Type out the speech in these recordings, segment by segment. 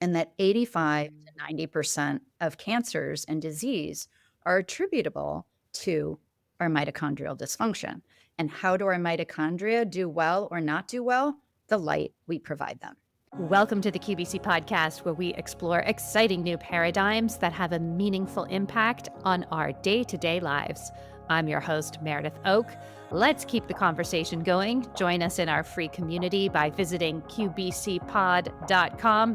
and that 85 to 90% of cancers and disease are attributable to our mitochondrial dysfunction. And how do our mitochondria do well or not do well? The light we provide them. Welcome to the QBC podcast, where we explore exciting new paradigms that have a meaningful impact on our day-to-day lives. I'm your host, Meredith Oke. Let's keep the conversation going. Join us in our free community by visiting qbcpod.com.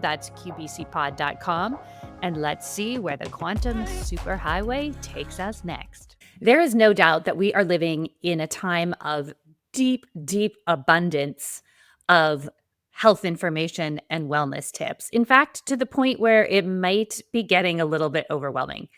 That's qbcpod.com. And let's see where the quantum superhighway takes us next. There is no doubt that we are living in a time of deep, deep abundance of health information and wellness tips. In fact, to the point where it might be getting a little bit overwhelming.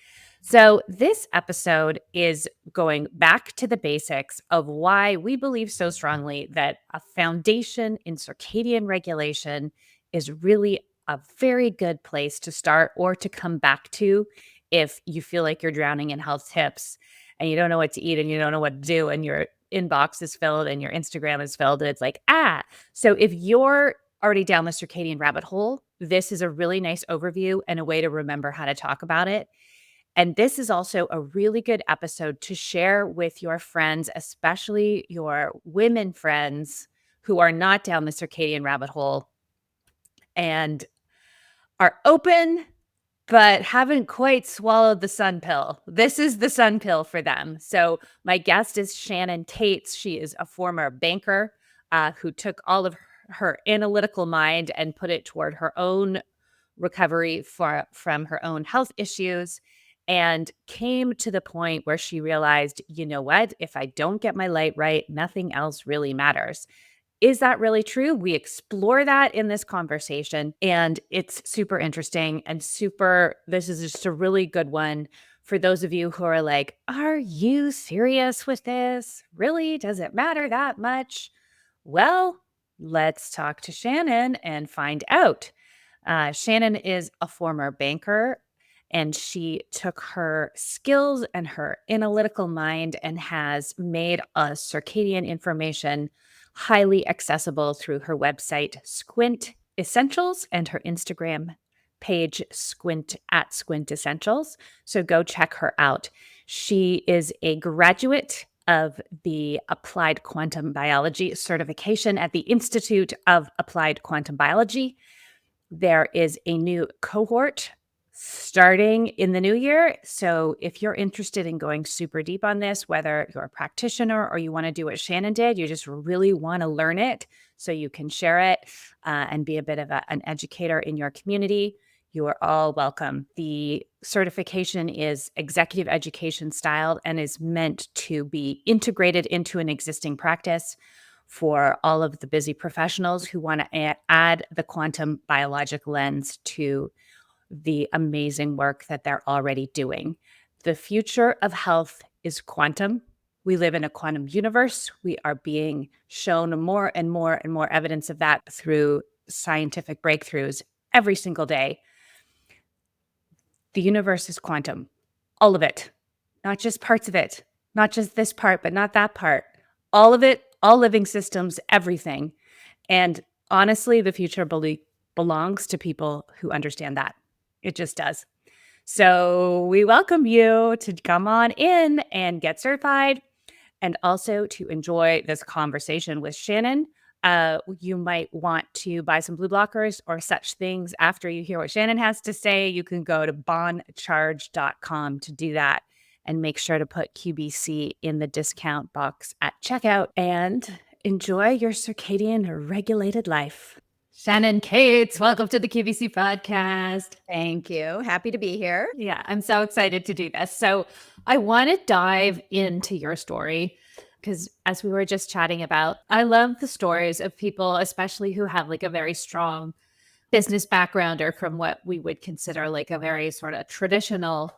So this episode is going back to the basics of why we believe so strongly that a foundation in circadian regulation is really a very good place to start or to come back to if you feel like you're drowning in health tips and you don't know what to eat and you don't know what to do and your inbox is filled and your Instagram is filled and it's like, So if you're already down the circadian rabbit hole, this is a really nice overview and a way to remember how to talk about it. And this is also a really good episode to share with your friends, especially your women friends who are not down the circadian rabbit hole and are open but haven't quite swallowed the sun pill. This is the sun pill for them. So my guest is Shannon Kates. She is a former banker who took all of her analytical mind and put it toward her own recovery from her own health issues, and came to the point where she realized, you know what? If I don't get my light right, nothing else really matters. Is that really true? We explore that in this conversation, and it's super interesting and this is just a really good one for those of you who are like, are you serious with this? Really? Does it matter that much? Well, let's talk to Shannon and find out. Shannon is a former banker, and she took her skills and her analytical mind and has made a circadian information highly accessible through her website, Squint Essentials, and her Instagram page, Squint Essentials. So go check her out. She is a graduate of the Applied Quantum Biology certification at the Institute of Applied Quantum Biology. There is a new cohort starting in the new year. So if you're interested in going super deep on this, whether you're a practitioner or you want to do what Shannon did, you just really want to learn it so you can share it and be a bit of an educator in your community, you are all welcome. The certification is executive education styled and is meant to be integrated into an existing practice for all of the busy professionals who want to add the quantum biologic lens to the amazing work that they're already doing. The future of health is quantum. We live in a quantum universe. We are being shown more and more and more evidence of that through scientific breakthroughs every single day. The universe is quantum, all of it, not just parts of it, not just this part, but not that part. All of it, all living systems, everything. And honestly, the future belongs to people who understand that. It just does. So we welcome you to come on in and get certified and also to enjoy this conversation with Shannon. You might want to buy some blue blockers or such things after you hear what Shannon has to say. You can go to bondcharge.com to do that and make sure to put QBC in the discount box at checkout and enjoy your circadian regulated life. Shannon Kates, welcome to the QVC podcast. Thank you. Happy to be here. Yeah, I'm so excited to do this. So I want to dive into your story because as we were just chatting about, I love the stories of people, especially who have like a very strong business background or from what we would consider like a very sort of traditional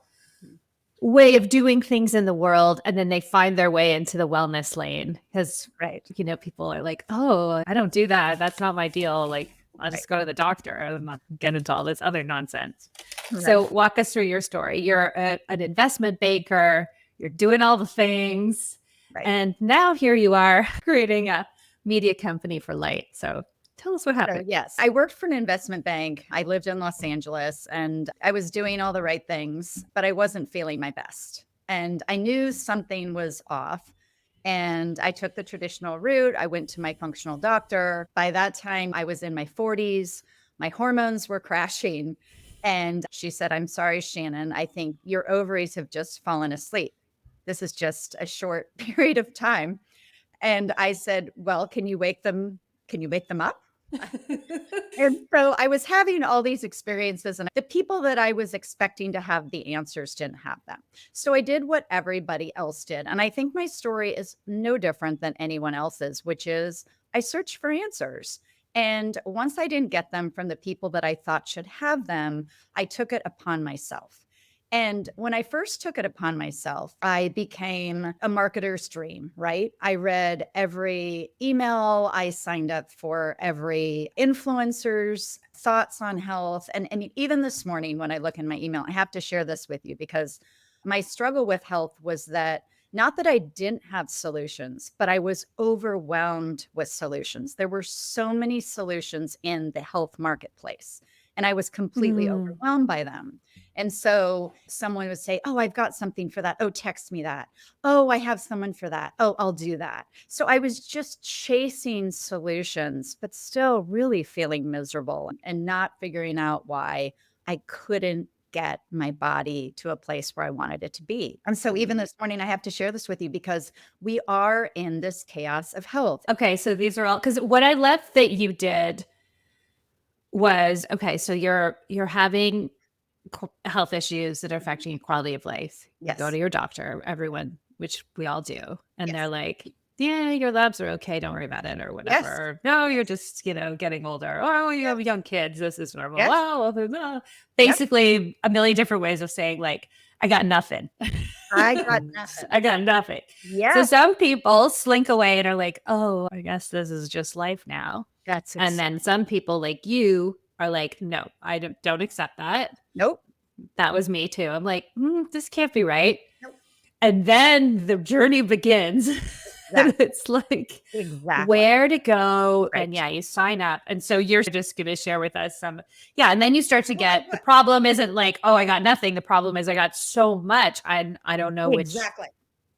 way of doing things in the world, and then they find their way into the wellness lane because people are like, oh, I don't do that, that's not my deal, like I'll just go to the doctor and not get into all this other nonsense. So walk us through your story. You're an investment banker, you're doing all the things, and now here you are creating a media company for light. So Tell us what So, happened. yes, I worked for an investment bank. I lived in Los Angeles and I was doing all the right things, but I wasn't feeling my best. And I knew something was off. And I took the traditional route. I went to my functional doctor. By that time, I was in my 40s. My hormones were crashing. And she said, I'm sorry, Shannon. I think your ovaries have just fallen asleep. This is just a short period of time. And I said, well, can you wake them? Can you wake them up? And so I was having all these experiences, and the people that I was expecting to have the answers didn't have them. So I did what everybody else did. And I think my story is no different than anyone else's, which is I searched for answers. And once I didn't get them from the people that I thought should have them, I took it upon myself. And when I first took it upon myself, I became a marketer's dream, right? I read every email, I signed up for every influencer's thoughts on health. And I mean, even this morning when I look in my email, I have to share this with you because my struggle with health was that not that I didn't have solutions, but I was overwhelmed with solutions. There were so many solutions in the health marketplace, and I was completely Mm. overwhelmed by them. And so someone would say, oh, I've got something for that. Oh, text me that. Oh, I have someone for that. Oh, I'll do that. So I was just chasing solutions, but still really feeling miserable and not figuring out why I couldn't get my body to a place where I wanted it to be. And so even this morning, I have to share this with you because we are in this chaos of health. Okay, so these are all because what I love that you did was okay. So you're having health issues that are affecting your quality of life. You go Yes. to your doctor, everyone, which we all do, and they're Yes. like, "Yeah, your labs are okay. Don't worry about it," or whatever. Yes. Or, no, you're just getting older. Oh, you Yep. have young kids. This is normal. Yes. Oh, blah, blah, blah. Yep. Basically, a million different ways of saying like, "I got nothing." I got nothing. I got nothing. So Yes. some people slink away and are like, "Oh, I guess this is just life now." That's And then some people like you are like, "No, I don't accept that." nope. That was me too. I'm like, this can't be right. Nope. And then the journey begins. And Exactly. it's like, Exactly. where to go. And Right. yeah, you sign up. And so you're just going to share with us some, yeah. And then you start to Well, I get the problem isn't like, oh, I got nothing. The problem is I got so much. I don't know which exactly.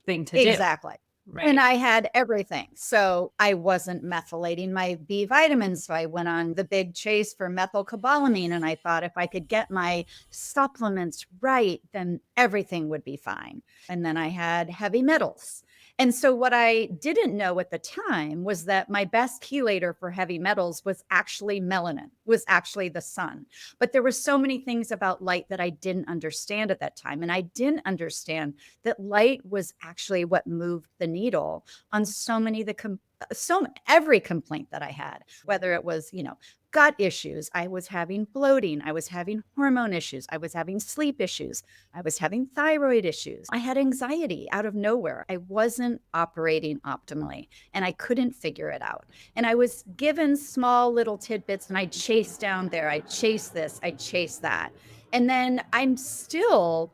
thing to do. Exactly. And Right. I had everything. So I wasn't methylating my B vitamins. So I went on the big chase for methylcobalamin. And I thought if I could get my supplements right, then everything would be fine. And then I had heavy metals. And so what I didn't know at the time was that my best chelator for heavy metals was actually melanin, was actually the sun. But there were so many things about light that I didn't understand at that time. And I didn't understand that light was actually what moved the needle on so many of the so every complaint that I had, whether it was, gut issues, I was having bloating, I was having hormone issues, I was having sleep issues, I was having thyroid issues. I had anxiety out of nowhere. I wasn't operating optimally and I couldn't figure it out. And I was given small little tidbits and I chased down there, I chased this, I chased that. And then I'm still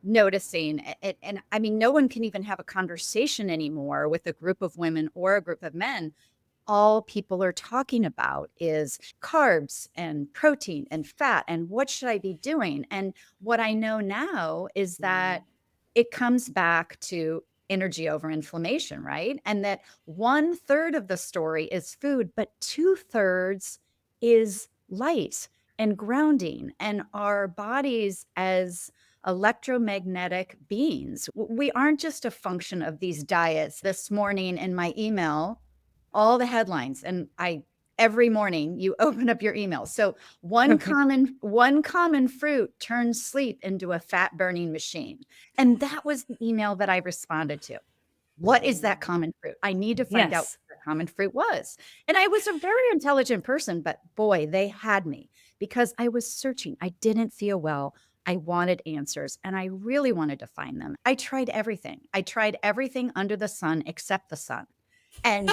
noticing it, and I mean, no one can even have a conversation anymore with a group of women or a group of men. All people are talking about is carbs and protein and fat and what should I be doing? And what I know now is that it comes back to energy over inflammation, right? And that 1/3 of the story is food, but 2/3 is light and grounding and our bodies as electromagnetic beings. We aren't just a function of these diets. This morning in my email, all the headlines, and I every morning you open up your email. So one common fruit turns sleep into a fat burning machine. And that was the email that I responded to. What is that common fruit? I need to find out Yes. what the common fruit was. And I was a very intelligent person, but boy, they had me because I was searching. I didn't feel well. I wanted answers and I really wanted to find them. I tried everything. I tried everything under the sun except the sun. And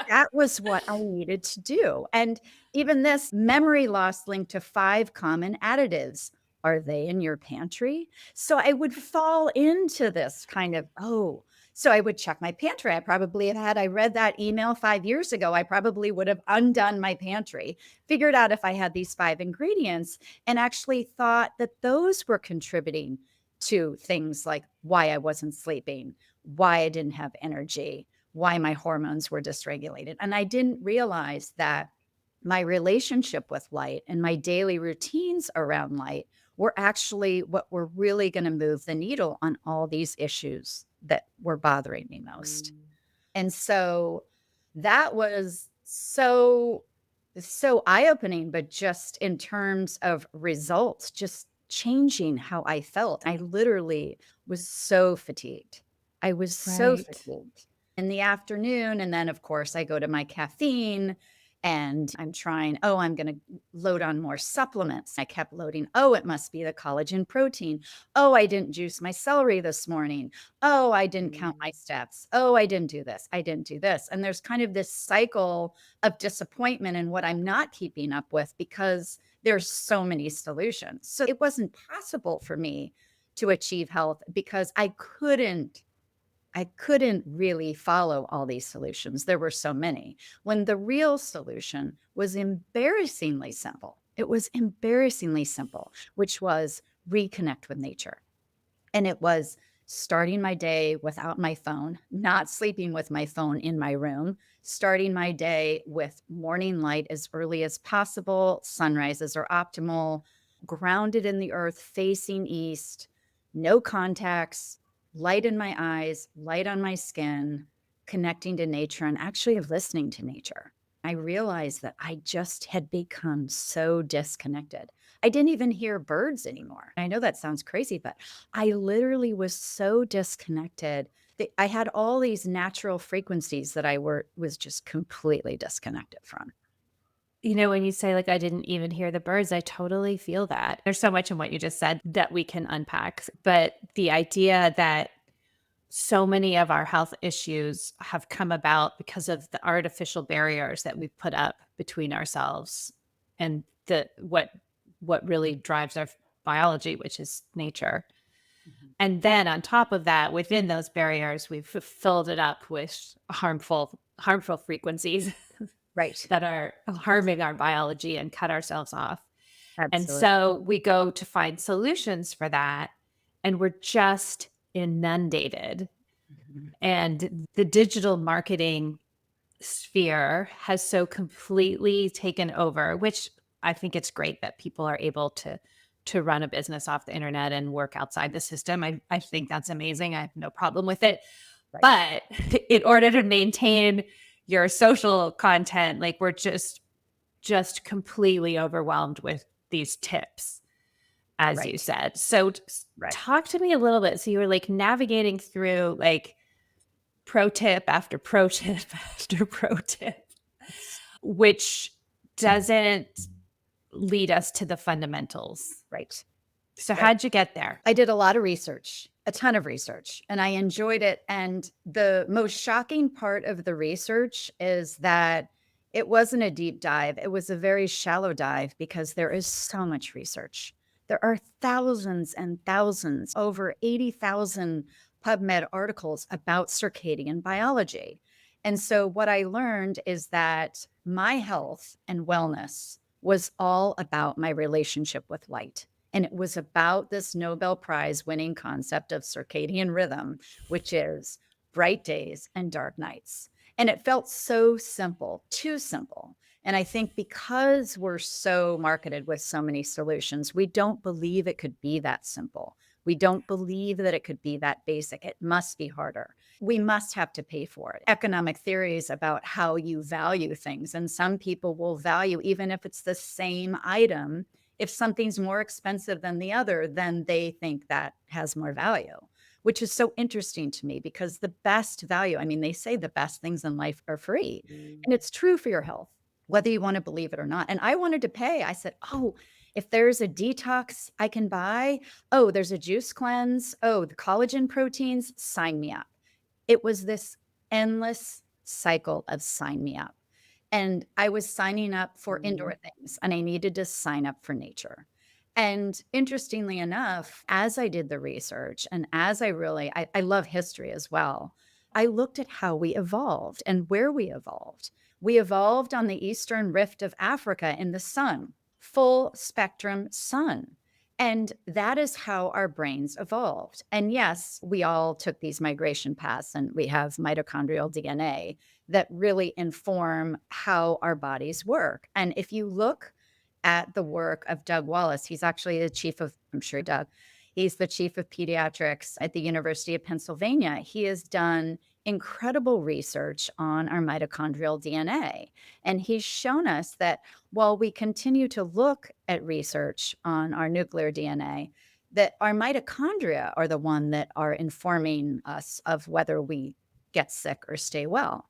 that was what I needed to do. And even this memory loss linked to 5 common additives. Are they in your pantry? So I would fall into this kind of, oh, So I would check my pantry. I probably had I read that email 5 years ago, I probably would have undone my pantry, figured out if I had these 5 ingredients, and actually thought that those were contributing to things like why I wasn't sleeping, why I didn't have energy, why my hormones were dysregulated. And I didn't realize that my relationship with light and my daily routines around light were actually what were really going to move the needle on all these issues that were bothering me most. And so that was so eye-opening, but just in terms of results, just changing how I felt. I literally was so fatigued. I was so Right. fatigued in the afternoon. And then, of course, I go to my caffeine and I'm trying, oh, I'm going to load on more supplements. I kept loading. Oh, it must be the collagen protein. Oh, I didn't juice my celery this morning. Oh, I didn't count my steps. Oh, I didn't do this. I didn't do this. And there's kind of this cycle of disappointment in what I'm not keeping up with because there's so many solutions. So it wasn't possible for me to achieve health because I couldn't really follow all these solutions. There were so many. When the real solution was embarrassingly simple. It was embarrassingly simple, which was reconnect with nature. And it was starting my day without my phone, not sleeping with my phone in my room, starting my day with morning light as early as possible. Sunrises are optimal, grounded in the earth, facing east, no contacts, light in my eyes, light on my skin, connecting to nature, and actually listening to nature. I realized that I just had become so disconnected. I didn't even hear birds anymore. I know that sounds crazy, but I literally was so disconnected that I had all these natural frequencies that I was just completely disconnected from. You know, when you say, like, I didn't even hear the birds, I totally feel that. There's so much in what you just said that we can unpack. But the idea that so many of our health issues have come about because of the artificial barriers that we've put up between ourselves and what really drives our biology, which is nature. Mhm. And then on top of that, within those barriers, we've filled it up with harmful frequencies Right. that are harming our biology and cut ourselves off. And Absolutely. so we go to find solutions for that, and we're just inundated. Mhm. And the digital marketing sphere has so completely taken over, which I think it's great that people are able to run a business off the internet and work outside the system. I think that's amazing. I have no problem with it. Right. But in order to maintain your social content, like we're just completely overwhelmed with these tips, as you Right. said. So Right. talk to me a little bit. So you were like navigating through like pro tip after pro tip after pro tip, which doesn't lead us to the fundamentals. Right. So Right. how'd you get there? I did a lot of research, a ton of research, and I enjoyed it. And the most shocking part of the research is that it wasn't a deep dive. It was a very shallow dive because there is so much research. There are thousands and thousands, over 80,000 PubMed articles about circadian biology. And so what I learned is that my health and wellness was all about my relationship with light. And it was about this Nobel Prize winning concept of circadian rhythm, which is bright days and dark nights. And it felt so simple, too simple. And I think because we're so marketed with so many solutions, we don't believe it could be that simple. We don't believe that it could be that basic. It must be harder. We must have to pay for it. Economic theories about how you value things. And some people will value, even if it's the same item, if something's more expensive than the other, then they think that has more value, which is so interesting to me because the best value, I mean, they say the best things in life are free, and it's true for your health, whether you want to believe it or not. And I wanted to pay. I said, oh, if there's a detox I can buy, oh, there's a juice cleanse, oh, the collagen proteins, sign me up. It was this endless cycle of sign me up. And I was signing up for indoor things and I needed to sign up for nature. And interestingly enough, as I did the research and as I love history as well, I looked at how we evolved and where we evolved. We evolved on the eastern rift of Africa in the sun, full spectrum sun. And that is how our brains evolved. And yes, we all took these migration paths and we have mitochondrial DNA that really inform how our bodies work. And if you look at the work of Doug Wallace. He's actually the chief of, I'm sure Doug, he's the chief of pediatrics at the University of Pennsylvania. He has done incredible research on our mitochondrial DNA. And he's shown us that while we continue to look at research on our nuclear DNA, that our mitochondria are the one that are informing us of whether we get sick or stay well,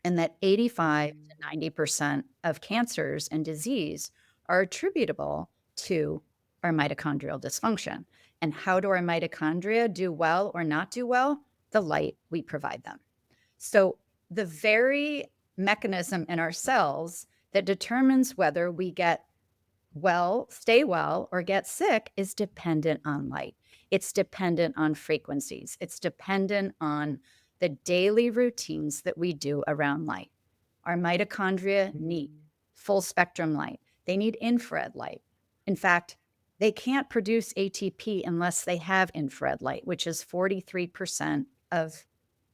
and that 85 to 90% of cancers and disease are attributable to our mitochondrial dysfunction. And how do our mitochondria do well or not do well? The light we provide them. So, the very mechanism in our cells that determines whether we get well, stay well, or get sick is dependent on light. It's dependent on frequencies. It's dependent on the daily routines that we do around light. Our mitochondria need full spectrum light. They need infrared light. In fact, they can't produce ATP unless they have infrared light, which is 43% of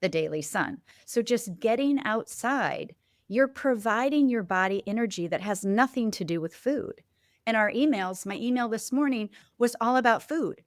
the daily sun. So just getting outside, you're providing your body energy that has nothing to do with food. And our emails, my email this morning was all about food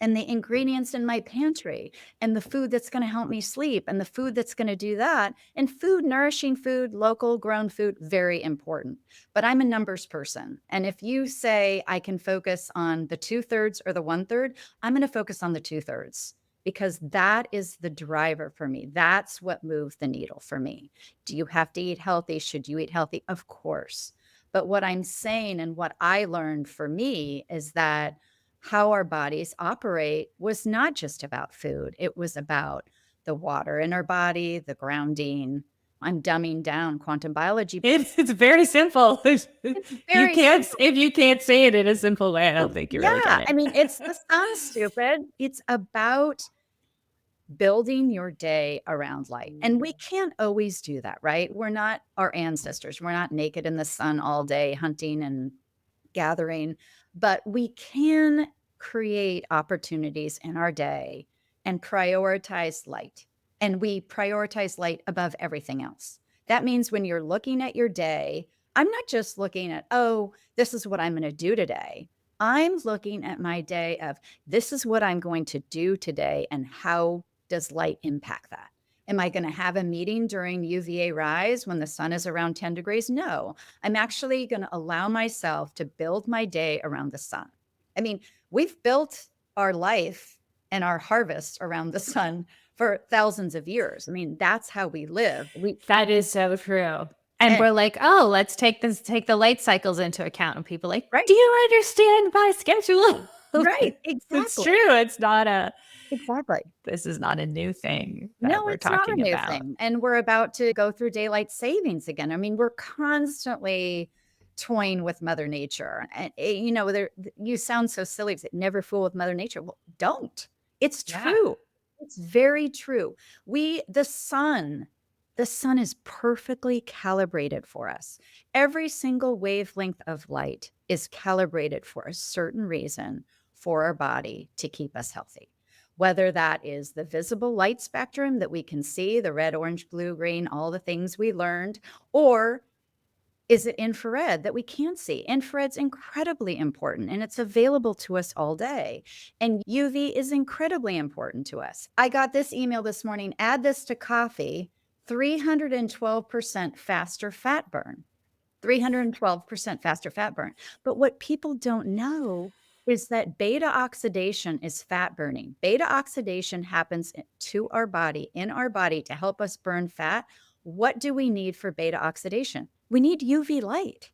and the ingredients in my pantry and the food that's going to help me sleep and the food that's going to do that. And food, nourishing food, local grown food, very important. But I'm a numbers person. And if you say I can focus on the 2/3 or the 1/3, I'm going to focus on the 2/3 because that is the driver for me. That's what moves the needle for me. Do you have to eat healthy? Should you eat healthy? Of course. But what I'm saying and what I learned for me is that how our bodies operate was not just about food. It was about the water in our body, the grounding. I'm dumbing down quantum biology. It's very simple. It's very simple. If you can't say it in a simple way, I don't think you really get Yeah. it. I mean, it's the sounds stupid. It's about building your day around light. And we can't always do that, right? We're not our ancestors. We're not naked in the sun all day hunting and gathering, but we can create opportunities in our day and prioritize light. And we prioritize light above everything else. That means when you're looking at your day, I'm not just looking at, oh, this is what I'm going to do today. I'm looking at my day of this is what I'm going to do today and how does light impact that? Am I going to have a meeting during UVA rise when the sun is around 10 degrees? No. I'm actually going to allow myself to build my day around the sun. I mean, we've built our life and our harvest around the sun for thousands of years. I mean, that's how we live. That is so true. And And we're like, oh, let's take the light cycles into account. And people are like, right, do you understand my schedule? right, It's exactly, true. It's not a exactly. This is not a new thing that No, we're it's not a talking new about. thing. And we're about to go through daylight savings again. I mean, we're constantly toying with Mother Nature. And, you sound so silly. Say, never fool with Mother Nature. Well, don't. It's Yeah. true. It's very true. The sun is perfectly calibrated for us. Every single wavelength of light is calibrated for a certain reason for our body to keep us healthy. Whether that is the visible light spectrum that we can see, the red, orange, blue, green, all the things we learned, or is it infrared that we can't see? Infrared's incredibly important and it's available to us all day. And UV is incredibly important to us. I got this email this morning, add this to coffee, 312% faster fat burn. 312% faster fat burn. But what people don't know is that beta oxidation is fat burning. Beta oxidation happens to our body, in our body to help us burn fat. What do we need for beta oxidation? We need UV light.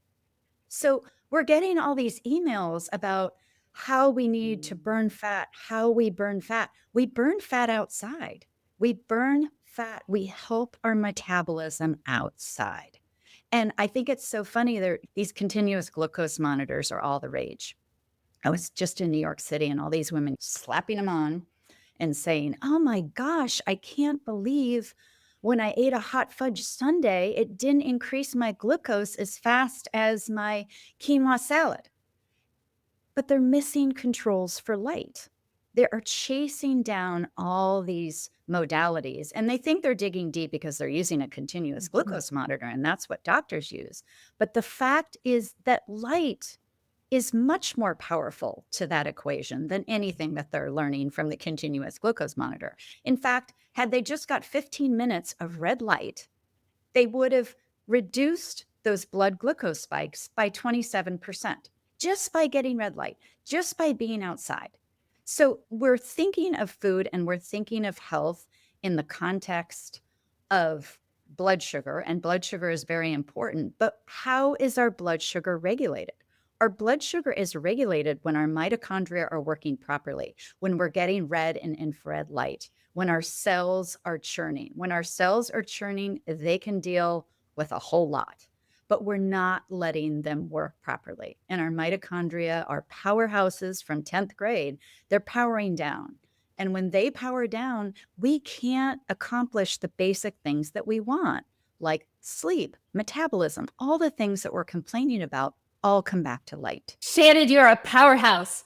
So we're getting all these emails about how we need to burn fat, how we burn fat. We burn fat outside. We burn fat. We help our metabolism outside. And I think it's so funny that these continuous glucose monitors are all the rage. I was just in New York City and all these women slapping them on and saying, "Oh my gosh, I can't believe when I ate a hot fudge sundae, it didn't increase my glucose as fast as my quinoa salad." But they're missing controls for light. They are chasing down all these modalities, and they think they're digging deep because they're using a continuous Mhm. glucose monitor, and that's what doctors use. But the fact is that light is much more powerful to that equation than anything that they're learning from the continuous glucose monitor. In fact, had they just got 15 minutes of red light, they would have reduced those blood glucose spikes by 27% just by getting red light, just by being outside. So we're thinking of food and we're thinking of health in the context of blood sugar, and blood sugar is very important. But how is our blood sugar regulated? Our blood sugar is regulated when our mitochondria are working properly, when we're getting red and infrared light, when our cells are churning. When our cells are churning, they can deal with a whole lot, but we're not letting them work properly. And our mitochondria are powerhouses from 10th grade. They're powering down. And when they power down, we can't accomplish the basic things that we want, like sleep, metabolism, all the things that we're complaining about all come back to light. Shannon, you're a powerhouse.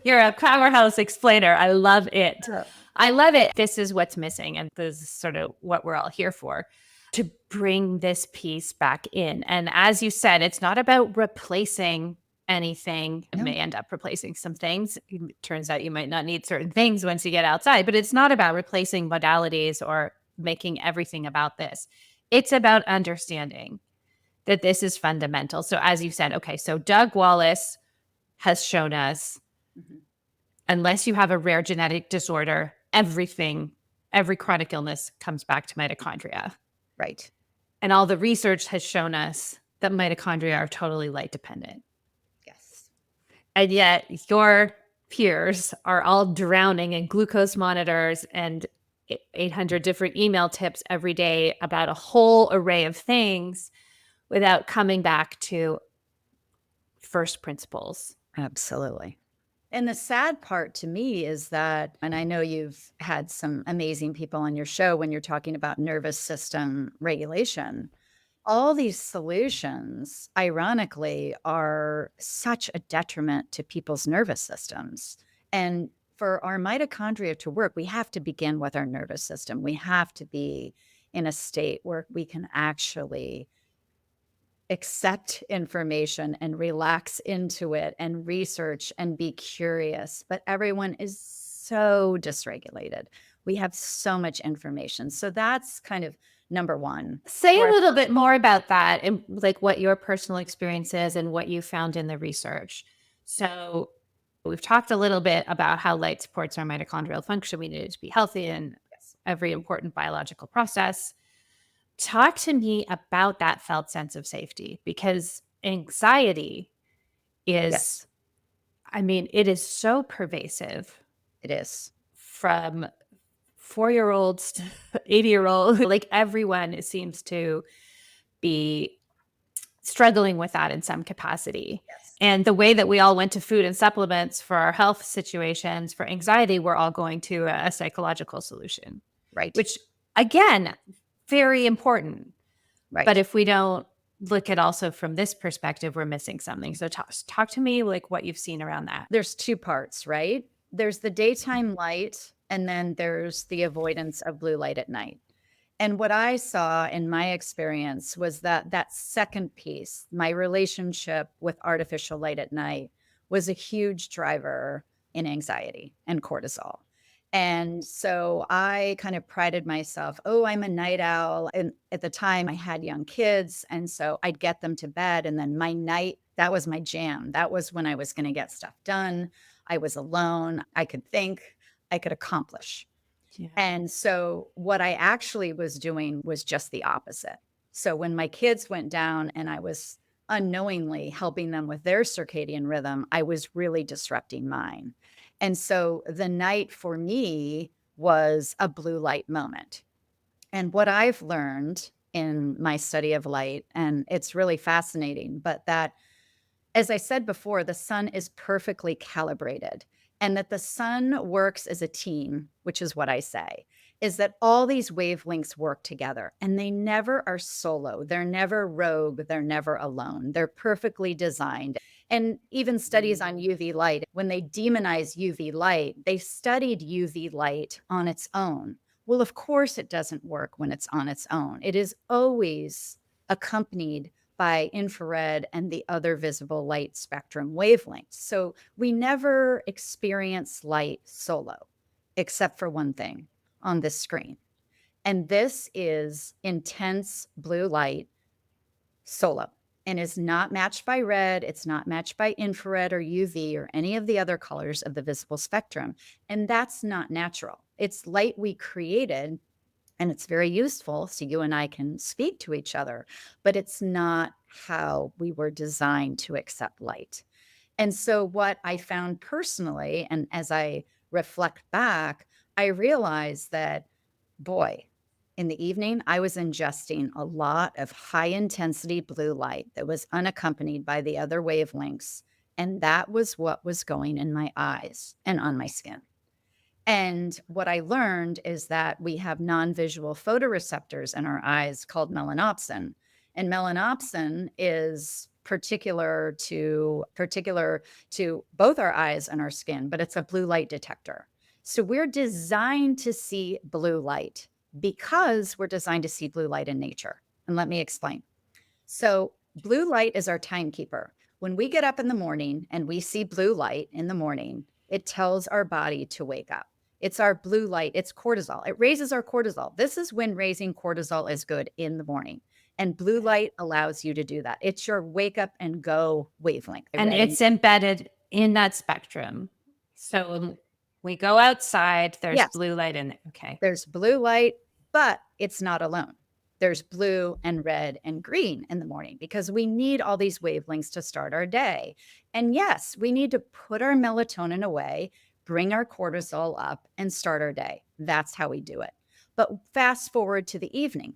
You're a powerhouse explainer. I love it. Oh. I love it. This is what's missing. And this is sort of what we're all here for, to bring this piece back in. And as you said, it's not about replacing anything. It No. may end up replacing some things. It turns out you might not need certain things once you get outside, but it's not about replacing modalities or making everything about this. It's about understanding that this is fundamental. So as you said, okay, so Doug Wallace has shown us, Mhm. unless you have a rare genetic disorder, every chronic illness comes back to mitochondria. Right. And all the research has shown us that mitochondria are totally light dependent. Yes. And yet your peers are all drowning in glucose monitors and 800 different email tips every day about a whole array of things without coming back to first principles. Absolutely. And the sad part to me is that, and I know you've had some amazing people on your show when you're talking about nervous system regulation. All these solutions, ironically, are such a detriment to people's nervous systems. And for our mitochondria to work, we have to begin with our nervous system. We have to be in a state where we can actually accept information and relax into it and research and be curious. But everyone is so dysregulated. We have so much information. So that's kind of number one. Say a Where little bit more about that and like what your personal experience is and what you found in the research. So we've talked a little bit about how light supports our mitochondrial function. We need it to be healthy in yes, every important biological process. Talk to me about that felt sense of safety, because anxiety is, yes, I mean, it is so pervasive it is. from 4-year-olds to 80-year-olds. Like everyone seems to be struggling with that in some capacity. Yes. And the way that we all went to food and supplements for our health situations, for anxiety, we're all going to a psychological solution, Right. which again, very important. But Right. if we don't look at also from this perspective, we're missing something. So talk to me like what you've seen around that. There's two parts, right? There's the daytime light, and then there's the avoidance of blue light at night. And what I saw in my experience was that that second piece, my relationship with artificial light at night, was a huge driver in anxiety and cortisol. And so I kind of prided myself, oh, I'm a night owl. And at the time, I had young kids. And so I'd get them to bed. And then my night, that was my jam. That was when I was going to get stuff done. I was alone. I could think, I could accomplish. Yeah. And so what I actually was doing was just the opposite. So when my kids went down and I was unknowingly helping them with their circadian rhythm, I was really disrupting mine. And so the night for me was a blue light moment. And what I've learned in my study of light, and it's really fascinating, but that As I said before, the sun is perfectly calibrated, and that the sun works as a team, which is what I say, is that all these wavelengths work together and they never are solo. They're never rogue. They're never alone. They're perfectly designed. And even studies on UV light, when they demonize UV light, they studied UV light on its own. Well, of course, it doesn't work when it's on its own. It is always accompanied by infrared and the other visible light spectrum wavelengths. So we never experience light solo, except for one thing on this screen. And this is intense blue light solo and is not matched by red. It's not matched by infrared or UV or any of the other colors of the visible spectrum. And that's not natural. It's light we created and it's very useful so you and I can speak to each other, but it's not how we were designed to accept light. And so what I found personally, and as I reflect back, I realized that, boy, in the evening, I was ingesting a lot of high intensity blue light that was unaccompanied by the other wavelengths. And that was what was going in my eyes and on my skin. And what I learned is that we have non-visual photoreceptors in our eyes called melanopsin. And melanopsin is particular to both our eyes and our skin, but it's a blue light detector. So we're designed to see blue light because we're designed to see blue light in nature. And let me explain. So blue light is our timekeeper. When we get up in the morning and we see blue light in the morning, it tells our body to wake up. It's our blue light. It's cortisol. It raises our cortisol. This is when raising cortisol is good in the morning. And blue light allows you to do that. It's your wake up and go wavelength. And it's embedded in that spectrum. So when we go outside, there's Yes, blue light in there. Okay. there's blue light, but it's not alone. There's blue and red and green in the morning because we need all these wavelengths to start our day. And yes, we need to put our melatonin away, bring our cortisol up, and start our day. That's how we do it. But fast forward to the evening.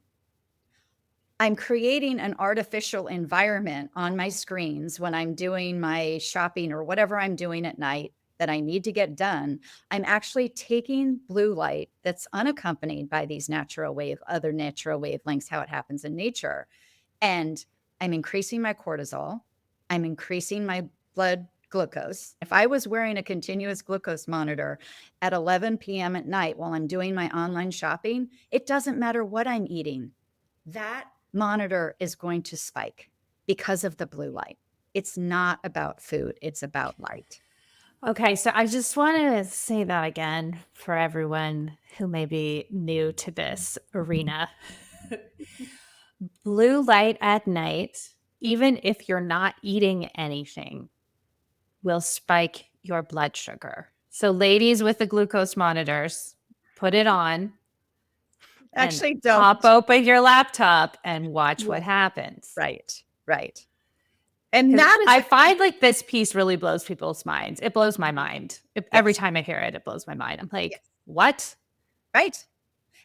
I'm creating an artificial environment on my screens when I'm doing my shopping or whatever I'm doing at night that I need to get done. I'm actually taking blue light that's unaccompanied by these other natural wavelengths, how it happens in nature. And I'm increasing my cortisol. I'm increasing my blood glucose. If I was wearing a continuous glucose monitor at 11 p.m. at night while I'm doing my online shopping, it doesn't matter what I'm eating. That monitor is going to spike because of the blue light. It's not about food, it's about light. Okay, so I just want to say that again for everyone who may be new to this arena. Blue light at night, even if you're not eating anything, will spike your blood sugar. So, ladies with the glucose monitors, put it on and Actually, don't. pop open your laptop and watch Yeah. what happens. Right, right. And 'Cause that is I find like this piece really blows people's minds. It blows my mind. Every yes, time I hear it, it blows my mind. I'm like, yes, what? right.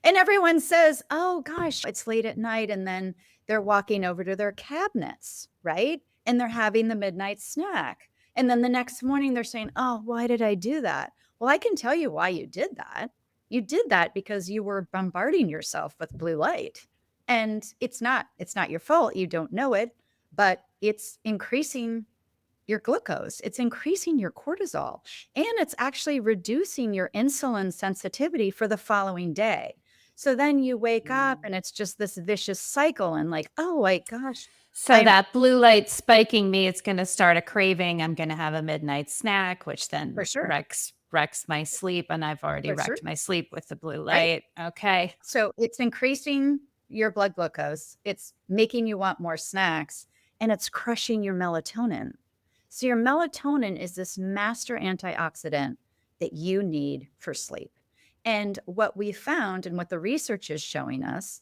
And everyone says, "Oh gosh, it's late at night," and then they're walking over to their cabinets, right? And they're having the midnight snack. And then the next morning they're saying, "Oh, why did I do that?" Well, I can tell you why you did that. You did that because you were bombarding yourself with blue light. And it's not your fault. You don't know it, but it's increasing your glucose, it's increasing your cortisol, and it's actually reducing your insulin sensitivity for the following day. So then you wake up and it's just this vicious cycle and like, "Oh my gosh, So I'm that blue light spiking me, it's going to start a craving. I'm going to have a midnight snack, which for then sure, wrecks my sleep, and I've already for sure, wrecked my sleep with the blue right?" light. Okay. So it's increasing your blood glucose, it's making you want more snacks, and it's crushing your melatonin. So your melatonin is this master antioxidant that you need for sleep. And what we found and what the research is showing us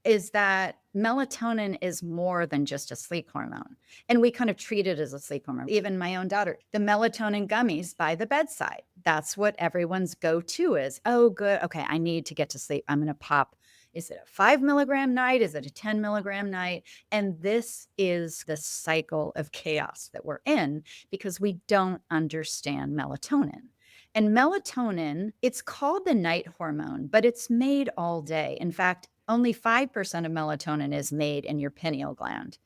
is that melatonin is more than just a sleep hormone. And we kind of treat it as a sleep hormone. Even my own daughter, the melatonin gummies by the bedside. That's what everyone's go to is. Oh, good. Okay, I need to get to sleep. I'm going to pop, Is it a 5 milligram night? Is it a 10 milligram night? And this is the cycle of chaos that we're in because we don't understand melatonin. And melatonin, it's called the night hormone, but it's made all day. In fact, only 5% of melatonin is made in your pineal gland.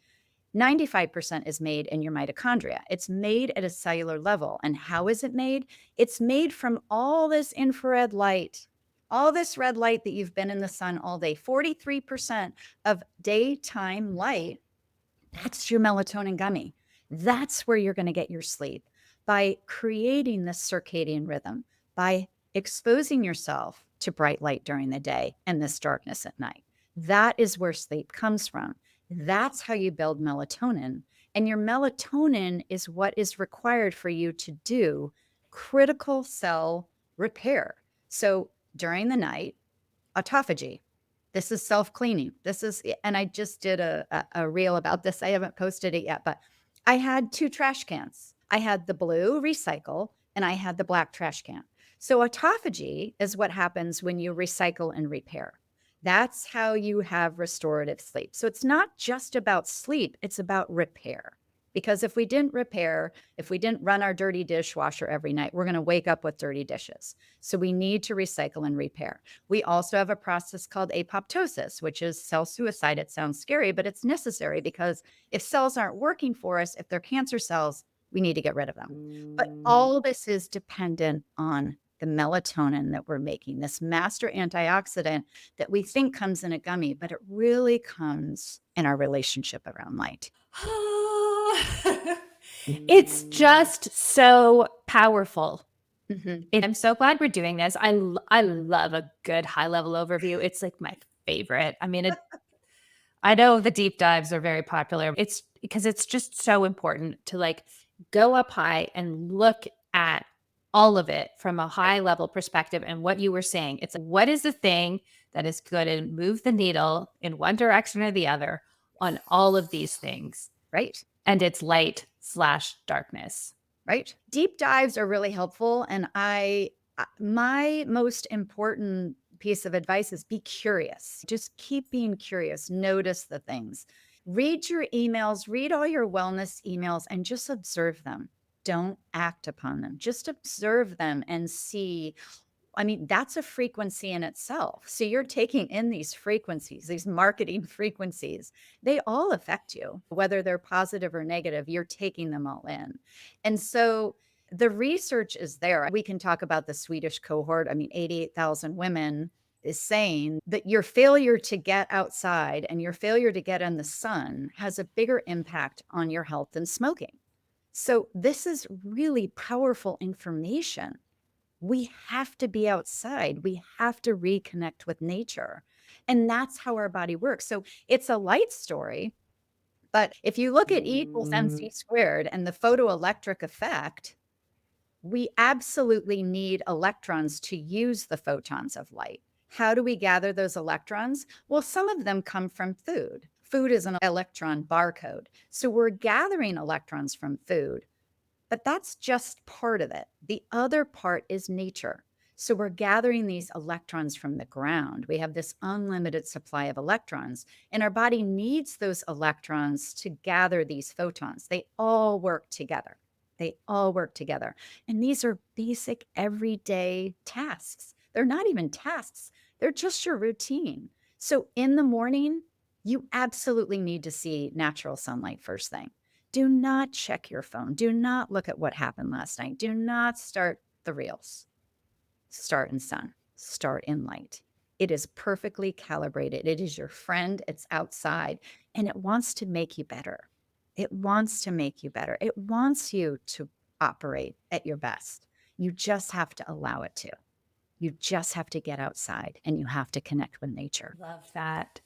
95% is made in your mitochondria. It's made at a cellular level. And how is it made? It's made from all this infrared light, all this red light that you've been in the sun all day. 43% of daytime light, that's your melatonin gummy. That's where you're going to get your sleep by creating this circadian rhythm, by exposing yourself to bright light during the day and this darkness at night. That is where sleep comes from. That's how you build melatonin. And your melatonin is what is required for you to do critical cell repair. So during the night, autophagy. This is self-cleaning. This is, and I just did a reel about this. I haven't posted it yet, but I had 2 trash cans. I had the blue recycle and I had the black trash can. So autophagy is what happens when you recycle and repair. That's how you have restorative sleep. So it's not just about sleep, it's about repair. Because if we didn't repair, if we didn't run our dirty dishwasher every night, we're going to wake up with dirty dishes. So we need to recycle and repair. We also have a process called apoptosis, which is cell suicide. It sounds scary, but it's necessary because if cells aren't working for us, if they're cancer cells, we need to get rid of them. But all of this is dependent on the melatonin that we're making, this master antioxidant that we think comes in a gummy, but it really comes in our relationship around light. It's just so powerful. Mhm. I'm so glad we're doing this. I love a good high-level overview. It's like my favorite. I mean, I know the deep dives are very popular. It's because it's just so important to like go up high and look at all of it from a Right. high level perspective. And what you were saying, it's like, what is the thing that is going to move the needle in one direction or the other on all of these things? Right. And it's light slash darkness. Right. Deep dives are really helpful. And my most important piece of advice is be curious. Just keep being curious. Notice the things. Read your emails, read all your wellness emails, and just observe them. Don't act upon them. Just observe them and see. I mean, that's a frequency in itself. So you're taking in these frequencies, these marketing frequencies. They all affect you, whether they're positive or negative, you're taking them all in. And so the research is there. We can talk about the Swedish cohort. I mean, 88,000 women is saying that your failure to get outside and your failure to get in the sun has a bigger impact on your health than smoking. So this is really powerful information. We have to be outside. We have to reconnect with nature. And that's how our body works. So it's a light story. But if you look at E equals MC squared and the photoelectric effect, we absolutely need electrons to use the photons of light. How do we gather those electrons? Well, some of them come from food. Food is an electron barcode. So we're gathering electrons from food. But that's just part of it. The other part is nature. So we're gathering these electrons from the ground. We have this unlimited supply of electrons, and our body needs those electrons to gather these photons. They all work together. They all work together. And these are basic everyday tasks. They're not even tasks, they're just your routine. So in the morning, you absolutely need to see natural sunlight first thing. Do not check your phone. Do not look at what happened last night. Do not start the reels. Start in sun. Start in light. It is perfectly calibrated. It is your friend. It's outside. And it wants to make you better. It wants to make you better. It wants you to operate at your best. You just have to allow it to. You just have to get outside and you have to connect with nature. Love that.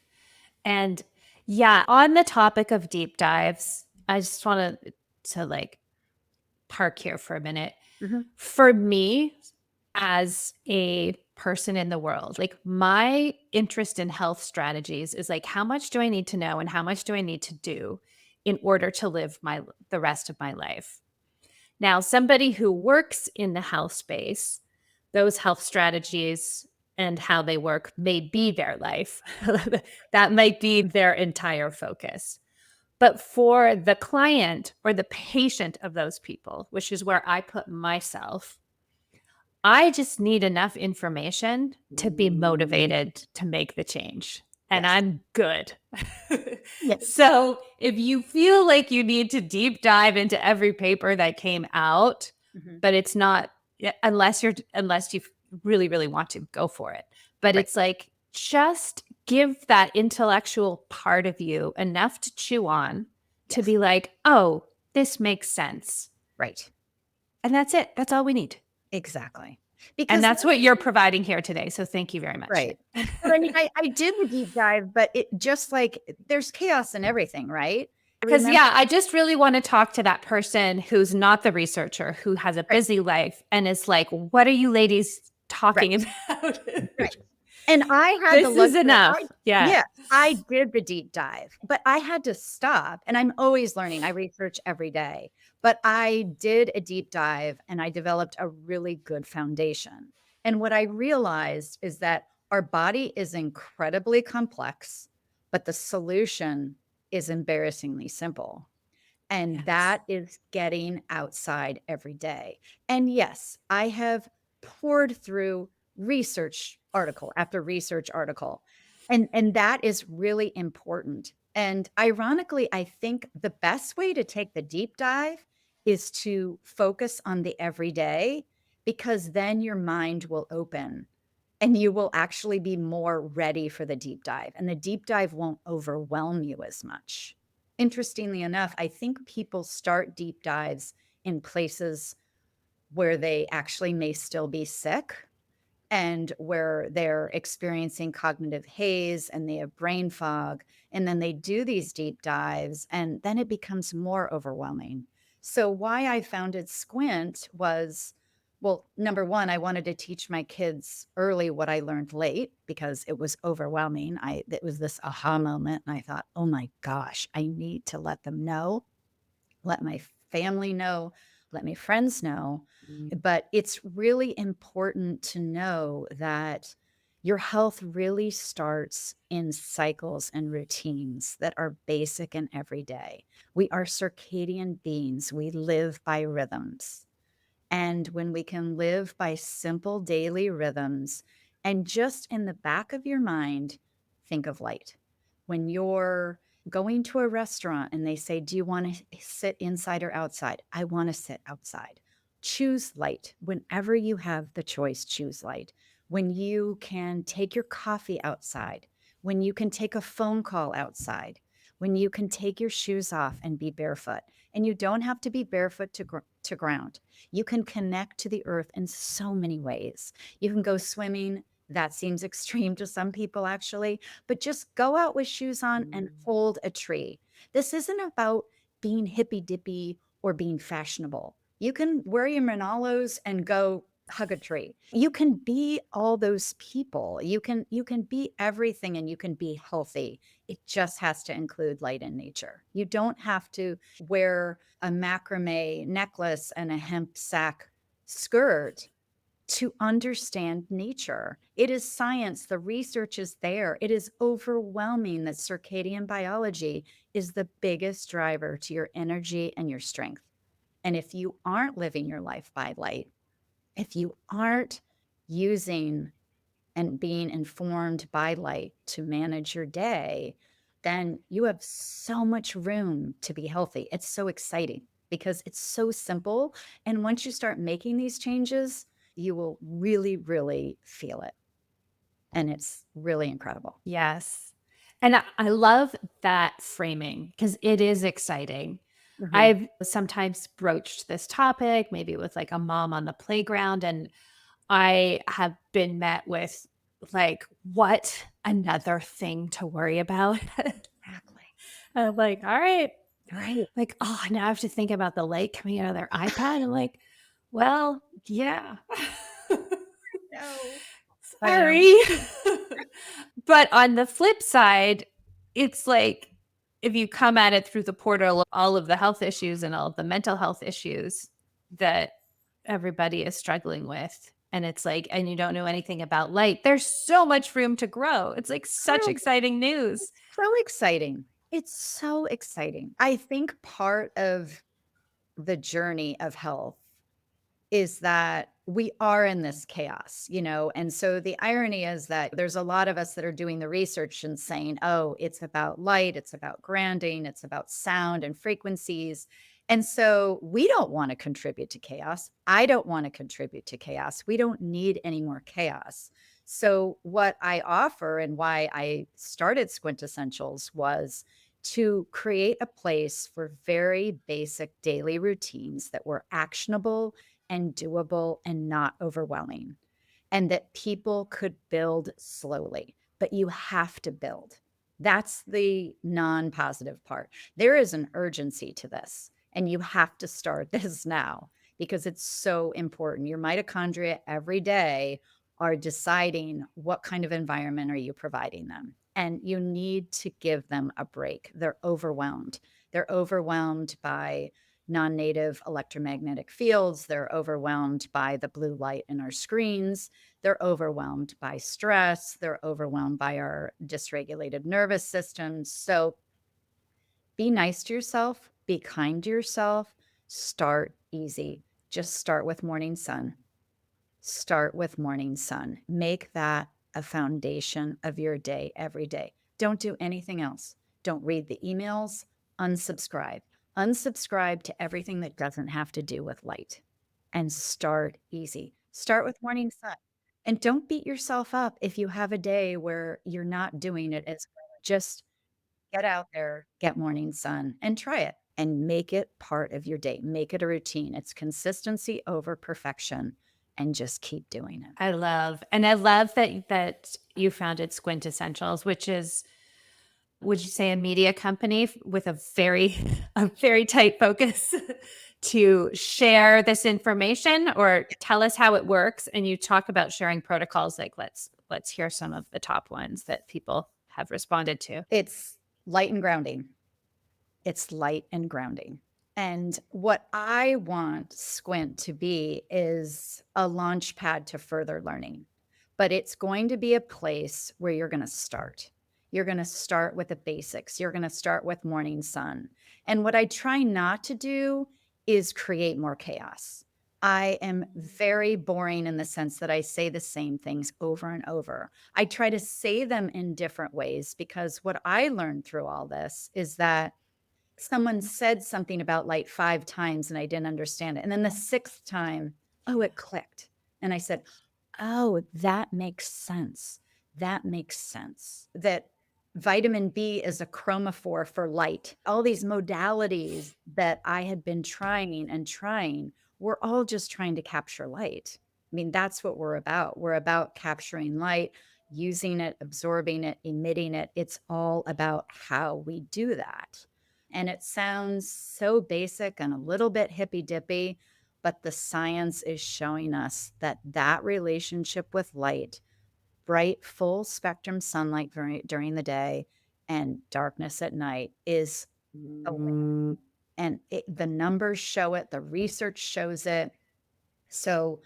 And yeah, on the topic of deep dives, I just want to like park here for a minute. Mhm. For me, as a person in the world, like my interest in health strategies is like, how much do I need to know and how much do I need to do in order to live the rest of my life? Now, somebody who works in the health space, those health strategies and how they work may be their life. That might be their entire focus. But for the client or the patient of those people, which is where I put myself, I just need enough information to be motivated to make the change. And Yes. I'm good. Yes. So if you feel like you need to deep dive into every paper that came out, Mhm. but it's not, unless you really, really want to go for it. But Right. it's like, just give that intellectual part of you enough to chew on to Yes. be like, oh, this makes sense. Right. And that's it. That's all we need. Exactly. And Because that's what you're providing here today. So thank you very much. right. But I mean, I did the deep dive, but it just like there's chaos in everything, right? Because, Remember? yeah, I just really want to talk to that person who's not the researcher, who has a Right. busy life and is like, what are you ladies Right. talking about? Right. And I had the This is luxury. enough. Yeah. Yes, I did the deep dive, but I had to stop. And I'm always learning. I research every day, but I did a deep dive and I developed a really good foundation. And what I realized is that our body is incredibly complex, but the solution is embarrassingly simple. And Yes. that is getting outside every day. And yes, I have poured through research article after research article. And that is really important. And ironically, I think the best way to take the deep dive is to focus on the everyday because then your mind will open and you will actually be more ready for the deep dive. And the deep dive won't overwhelm you as much. Interestingly enough, I think people start deep dives in places where they actually may still be sick and where they're experiencing cognitive haze and they have brain fog. And then they do these deep dives, and then it becomes more overwhelming. So, why I founded Squint was well, number one, I wanted to teach my kids early what I learned late because it was overwhelming. It was this aha moment, and I thought, oh my gosh, I need to let them know, let my family know, let my friends know. But it's really important to know that your health really starts in cycles and routines that are basic and everyday. We are circadian beings, we live by rhythms. And when we can live by simple daily rhythms and just in the back of your mind, think of light. When you're going to a restaurant and they say, do you want to sit inside or outside? I want to sit outside. Choose light. Whenever you have the choice, choose light. When you can take your coffee outside, when you can take a phone call outside, when you can take your shoes off and be barefoot. And you don't have to be barefoot to ground. You can connect to the earth in so many ways. You can go swimming. That seems extreme to some people, actually, but just go out with shoes on and hold a tree. This isn't about being hippy dippy or being fashionable. You can wear your Manolos and go hug a tree. You can be all those people. You can be everything and you can be healthy. It just has to include light and nature. You don't have to wear a macrame necklace and a hemp sack skirt to understand nature. It is science. The research is there. It is overwhelming that circadian biology is the biggest driver to your energy and your strength. And if you aren't living your life by light, if you aren't using and being informed by light to manage your day, then you have so much room to be healthy. It's so exciting because it's so simple. And once you start making these changes, you will really, really feel it. And it's really incredible. Yes. And I love that framing because it is exciting. Mhm. I've sometimes broached this topic, maybe with like a mom on the playground, and I have been met with like, what another thing to worry about? Exactly. I'm like, all right. Right. Like, oh, now I have to think about the light coming out of their iPad. I'm like, well, yeah. No. I know. Sorry. But on the flip side, it's like if you come at it through the portal of all of the health issues and all of the mental health issues that everybody is struggling with, and it's like, and you don't know anything about light, there's so much room to grow. It's like such Girl, exciting news. it's so exciting. It's so exciting. I think part of the journey of health is that we are in this chaos, and so the irony is that there's a lot of us that are doing the research and saying, "Oh, it's about light, it's about grounding, it's about sound and frequencies." And so we don't wanna contribute to chaos. I don't wanna contribute to chaos. We don't need any more chaos. So what I offer and why I started Squint Essentials was to create a place for very basic daily routines that were actionable and doable and not overwhelming, and that people could build slowly, but you have to build. That's the non-positive part. There is an urgency to this, and you have to start this now because it's so important. Your mitochondria every day are deciding what kind of environment are you providing them, and you need to give them a break. They're overwhelmed. They're overwhelmed by non-native electromagnetic fields. They're overwhelmed by the blue light in our screens. They're overwhelmed by stress. They're overwhelmed by our dysregulated nervous systems. So be nice to yourself, be kind to yourself, start easy. Just start with morning sun. Start with morning sun. Make that a foundation of your day every day. Don't do anything else. Don't read the emails. Unsubscribe. Unsubscribe to everything that doesn't have to do with light and start easy. Start with morning sun. And don't beat yourself up if you have a day where you're not doing it as well. Just get out there, get morning sun, and try it and make it part of your day. Make it a routine. It's consistency over perfection, and just keep doing it. I love that you founded Squint Essentials, which is, would you say, a media company with a very a very tight focus to share this information or tell us how it works? And you talk about sharing protocols. Like, let's hear some of the top ones that people have responded to. It's light and grounding. It's light and grounding. And what I want Squint to be is a launch pad to further learning, but it's going to be a place where you're going to start. You're going to start with the basics. You're going to start with morning sun. And what I try not to do is create more chaos. I am very boring in the sense that I say the same things over and over. I try to say them in different ways because what I learned through all this is that someone said something about light 5 times and I didn't understand it. And then the 6th time, oh, it clicked. And I said, "Oh, that makes sense. That makes sense. That vitamin B is a chromophore for light." All these modalities that I had been trying and trying, we're all just trying to capture light. I mean, that's what we're about. We're about capturing light, using it, absorbing it, emitting it. It's all about how we do that. And it sounds so basic and a little bit hippy dippy, but the science is showing us that that relationship with light, bright, full spectrum sunlight during the day and darkness at night, is a win. And the numbers show it, the research shows it. So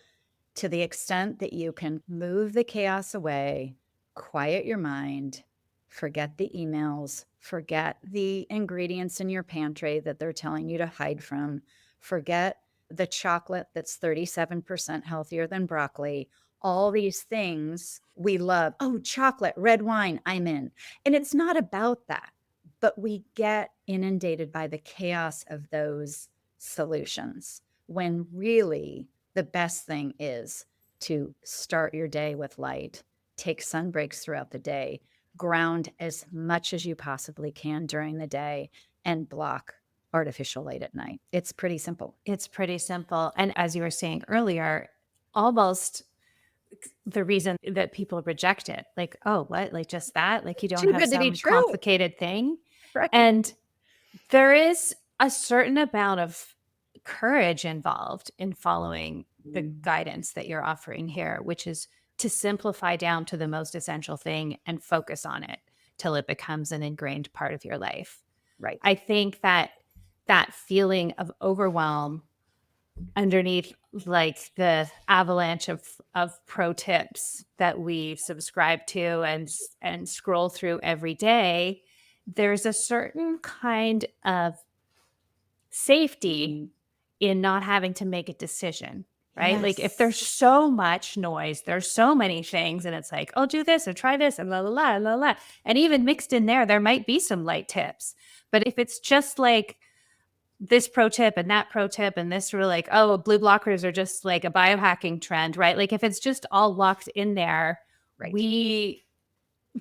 to the extent that you can move the chaos away, quiet your mind, forget the emails, forget the ingredients in your pantry that they're telling you to hide from, forget the chocolate that's 37% healthier than broccoli. All these things we love. Oh, chocolate, red wine, I'm in. And it's not about that, but we get inundated by the chaos of those solutions when really the best thing is to start your day with light, take sun breaks throughout the day, ground as much as you possibly can during the day, and block artificial light at night. It's pretty simple. It's pretty simple. And as you were saying earlier, almost the reason that people reject it, like, oh, what? Like just that? Like you don't Too have good to be some true. complicated thing? Right. And there is a certain amount of courage involved in following the guidance that you're offering here, which is to simplify down to the most essential thing and focus on it till it becomes an ingrained part of your life. Right. I think that that feeling of overwhelm underneath like the avalanche of pro tips that we subscribe to and scroll through every day, there's a certain kind of safety in not having to make a decision, right? Like if there's Yes. so much noise, there's so many things, and it's like, oh, do this or try this and la la la la la. And even mixed in there, there might be some light tips. But if it's just like this pro tip and that pro tip and this were like, oh, blue blockers are just like a biohacking trend, right? Like if it's just all locked in there, Right. we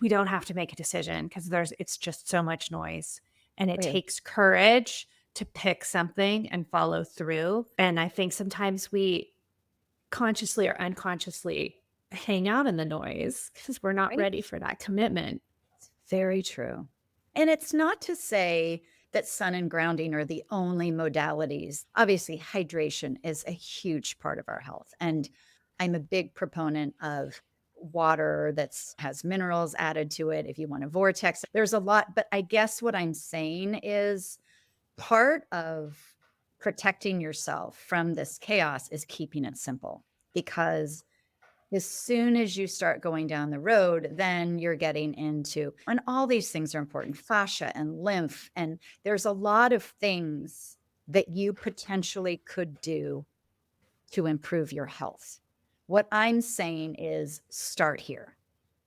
don't have to make a decision because it's just so much noise. And it Right. takes courage to pick something and follow through. And I think sometimes we consciously or unconsciously hang out in the noise because we're not Right. ready for that commitment. Very true. And it's not to say that sun and grounding are the only modalities. Obviously, hydration is a huge part of our health. And I'm a big proponent of water that's has minerals added to it. If you want a vortex, there's a lot. But I guess what I'm saying is part of protecting yourself from this chaos is keeping it simple because as soon as you start going down the road, then you're getting into and all these things are important, fascia and lymph, and there's a lot of things that you potentially could do to improve your health. What I'm saying is start here.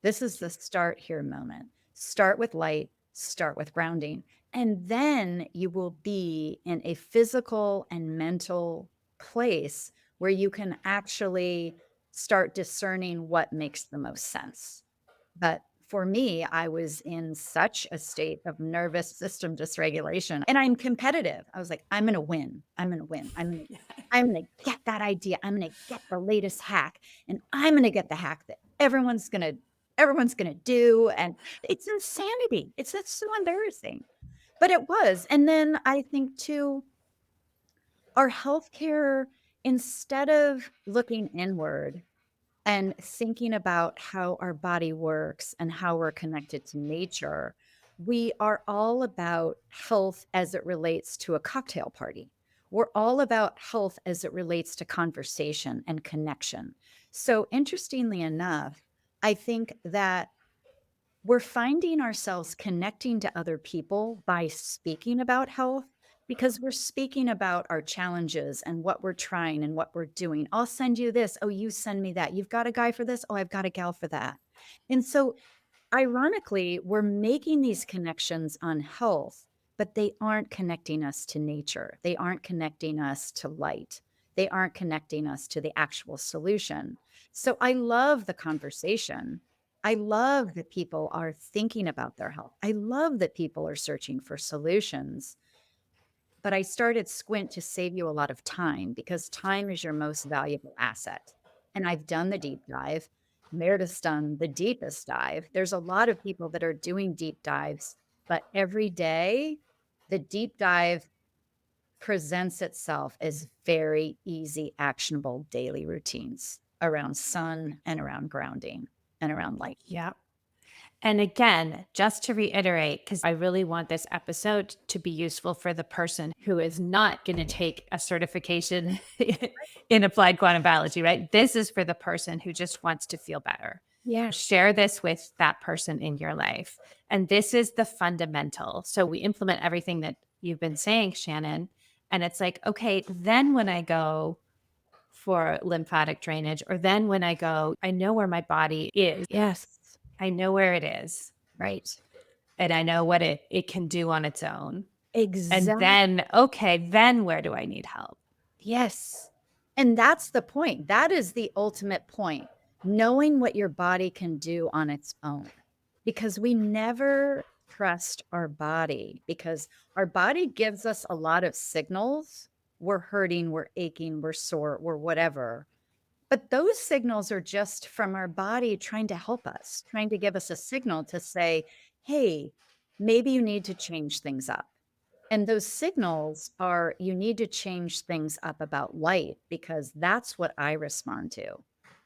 This is the start here moment. Start with light, start with grounding, and then you will be in a physical and mental place where you can actually start discerning what makes the most sense. But for me, I was in such a state of nervous system dysregulation and I'm competitive. I was like, I'm going to win. I'm going to win. I'm going to get that idea. I'm going to get the latest hack and I'm going to get the hack that everyone's going to do and it's insanity. That's so embarrassing. But it was. And then I think too our healthcare instead of looking inward and thinking about how our body works and how we're connected to nature, we are all about health as it relates to a cocktail party. We're all about health as it relates to conversation and connection. So, interestingly enough, I think that we're finding ourselves connecting to other people by speaking about health because we're speaking about our challenges and what we're trying and what we're doing. I'll send you this. Oh, you send me that. You've got a guy for this. Oh, I've got a gal for that. And so, ironically, we're making these connections on health, but they aren't connecting us to nature. They aren't connecting us to light. They aren't connecting us to the actual solution. So I love the conversation. I love that people are thinking about their health. I love that people are searching for solutions. But I started Squint to save you a lot of time because time is your most valuable asset. And I've done the deep dive. Meredith's done the deepest dive. There's a lot of people that are doing deep dives, but every day the deep dive presents itself as very easy, actionable daily routines around sun and around grounding and around light. Yeah. And again, just to reiterate, because I really want this episode to be useful for the person who is not going to take a certification in applied quantum biology, right? This is for the person who just wants to feel better. Yes. Share this with that person in your life. And this is the fundamental. So we implement everything that you've been saying, Shannon. And it's like, okay, then when I go for lymphatic drainage, or then when I go, I know where my body is. Yes. I know where it is Right. and I know what it can do on its own. And Exactly. then, okay, then where do I need help? Yes. And that's the point. That is the ultimate point. Knowing what your body can do on its own. Because we never trust our body because our body gives us a lot of signals. We're hurting, we're aching, we're sore, we're whatever. But those signals are just from our body trying to help us, trying to give us a signal to say, hey, maybe you need to change things up. And those signals are you need to change things up about light because that's what I respond to.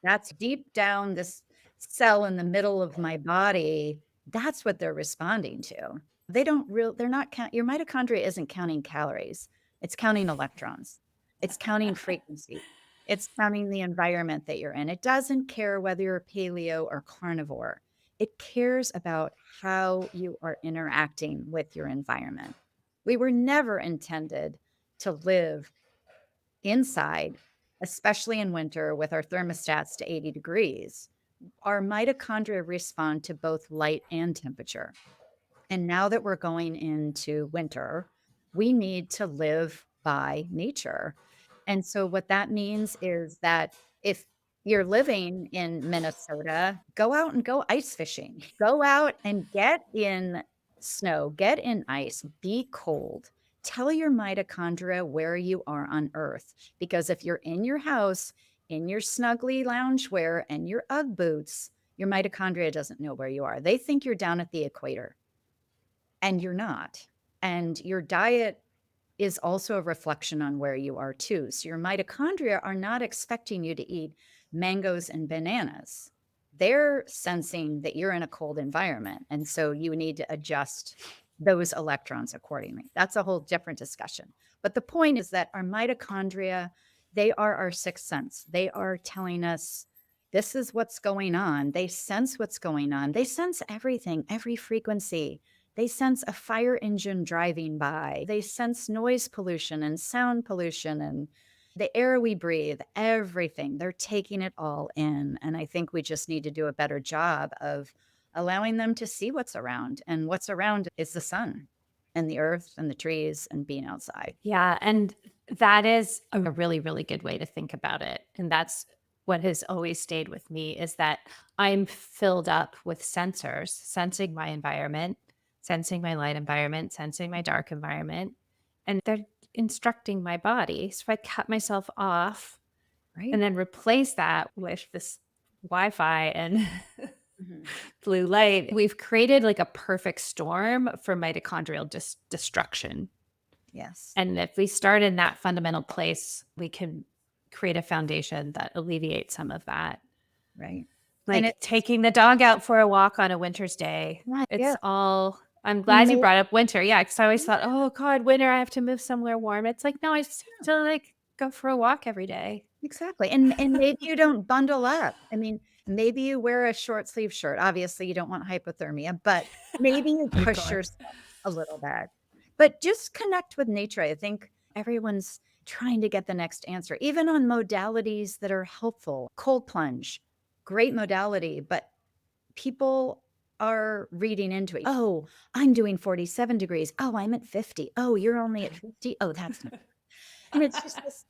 That's deep down this cell in the middle of my body. That's what they're responding to. They're not, your mitochondria isn't counting calories, it's counting electrons. It's counting frequency. It's counting the environment that you're in. It doesn't care whether you're paleo or carnivore. It cares about how you are interacting with your environment. We were never intended to live inside, especially in winter with our thermostats to 80 degrees. Our mitochondria respond to both light and temperature. And now that we're going into winter, we need to live by nature. And so, what that means is that if you're living in Minnesota, go out and go ice fishing. Go out and get in snow, get in ice, be cold. Tell your mitochondria where you are on Earth. Because if you're in your house, in your snuggly loungewear and your Ugg boots, your mitochondria doesn't know where you are. They think you're down at the equator and you're not. And your diet is also a reflection on where you are too. So your mitochondria are not expecting you to eat mangoes and bananas. They're sensing that you're in a cold environment. And so you need to adjust those electrons accordingly. That's a whole different discussion. But the point is that our mitochondria, they are our sixth sense. They are telling us this is what's going on. They sense what's going on. They sense everything, every frequency. They sense a fire engine driving by. They sense noise pollution and sound pollution and the air we breathe, everything. They're taking it all in. And I think we just need to do a better job of allowing them to see what's around. And what's around is the sun and the earth and the trees and being outside. Yeah, and that is a really, really good way to think about it. And that's what has always stayed with me is that I'm filled up with sensors, sensing my environment, sensing my light environment, sensing my dark environment, and they're instructing my body. So if I cut myself off Right. and then replace that with this Wi-Fi and Mhm. blue light, we've created like a perfect storm for mitochondrial destruction. Yes. And if we start in that fundamental place, we can create a foundation that alleviates some of that. Right. And Like it's taking the dog out for a walk on a winter's day. not, It's yeah. all, I'm glad you Maybe, brought up winter. Yeah. Cause I always thought, oh God, winter, I have to move somewhere warm. It's like, no, I just have to like go for a walk every day. exactly. And maybe you don't bundle up. I mean, maybe you wear a short sleeve shirt. Obviously, you don't want hypothermia, but maybe you Oh push God. yourself a little bit. But just connect with nature. I think everyone's trying to get the next answer, even on modalities that are helpful. Cold plunge, great modality, but people are reading into it. Oh, I'm doing 47 degrees. Oh, I'm at 50. Oh, you're only at 50. Oh, that's not. And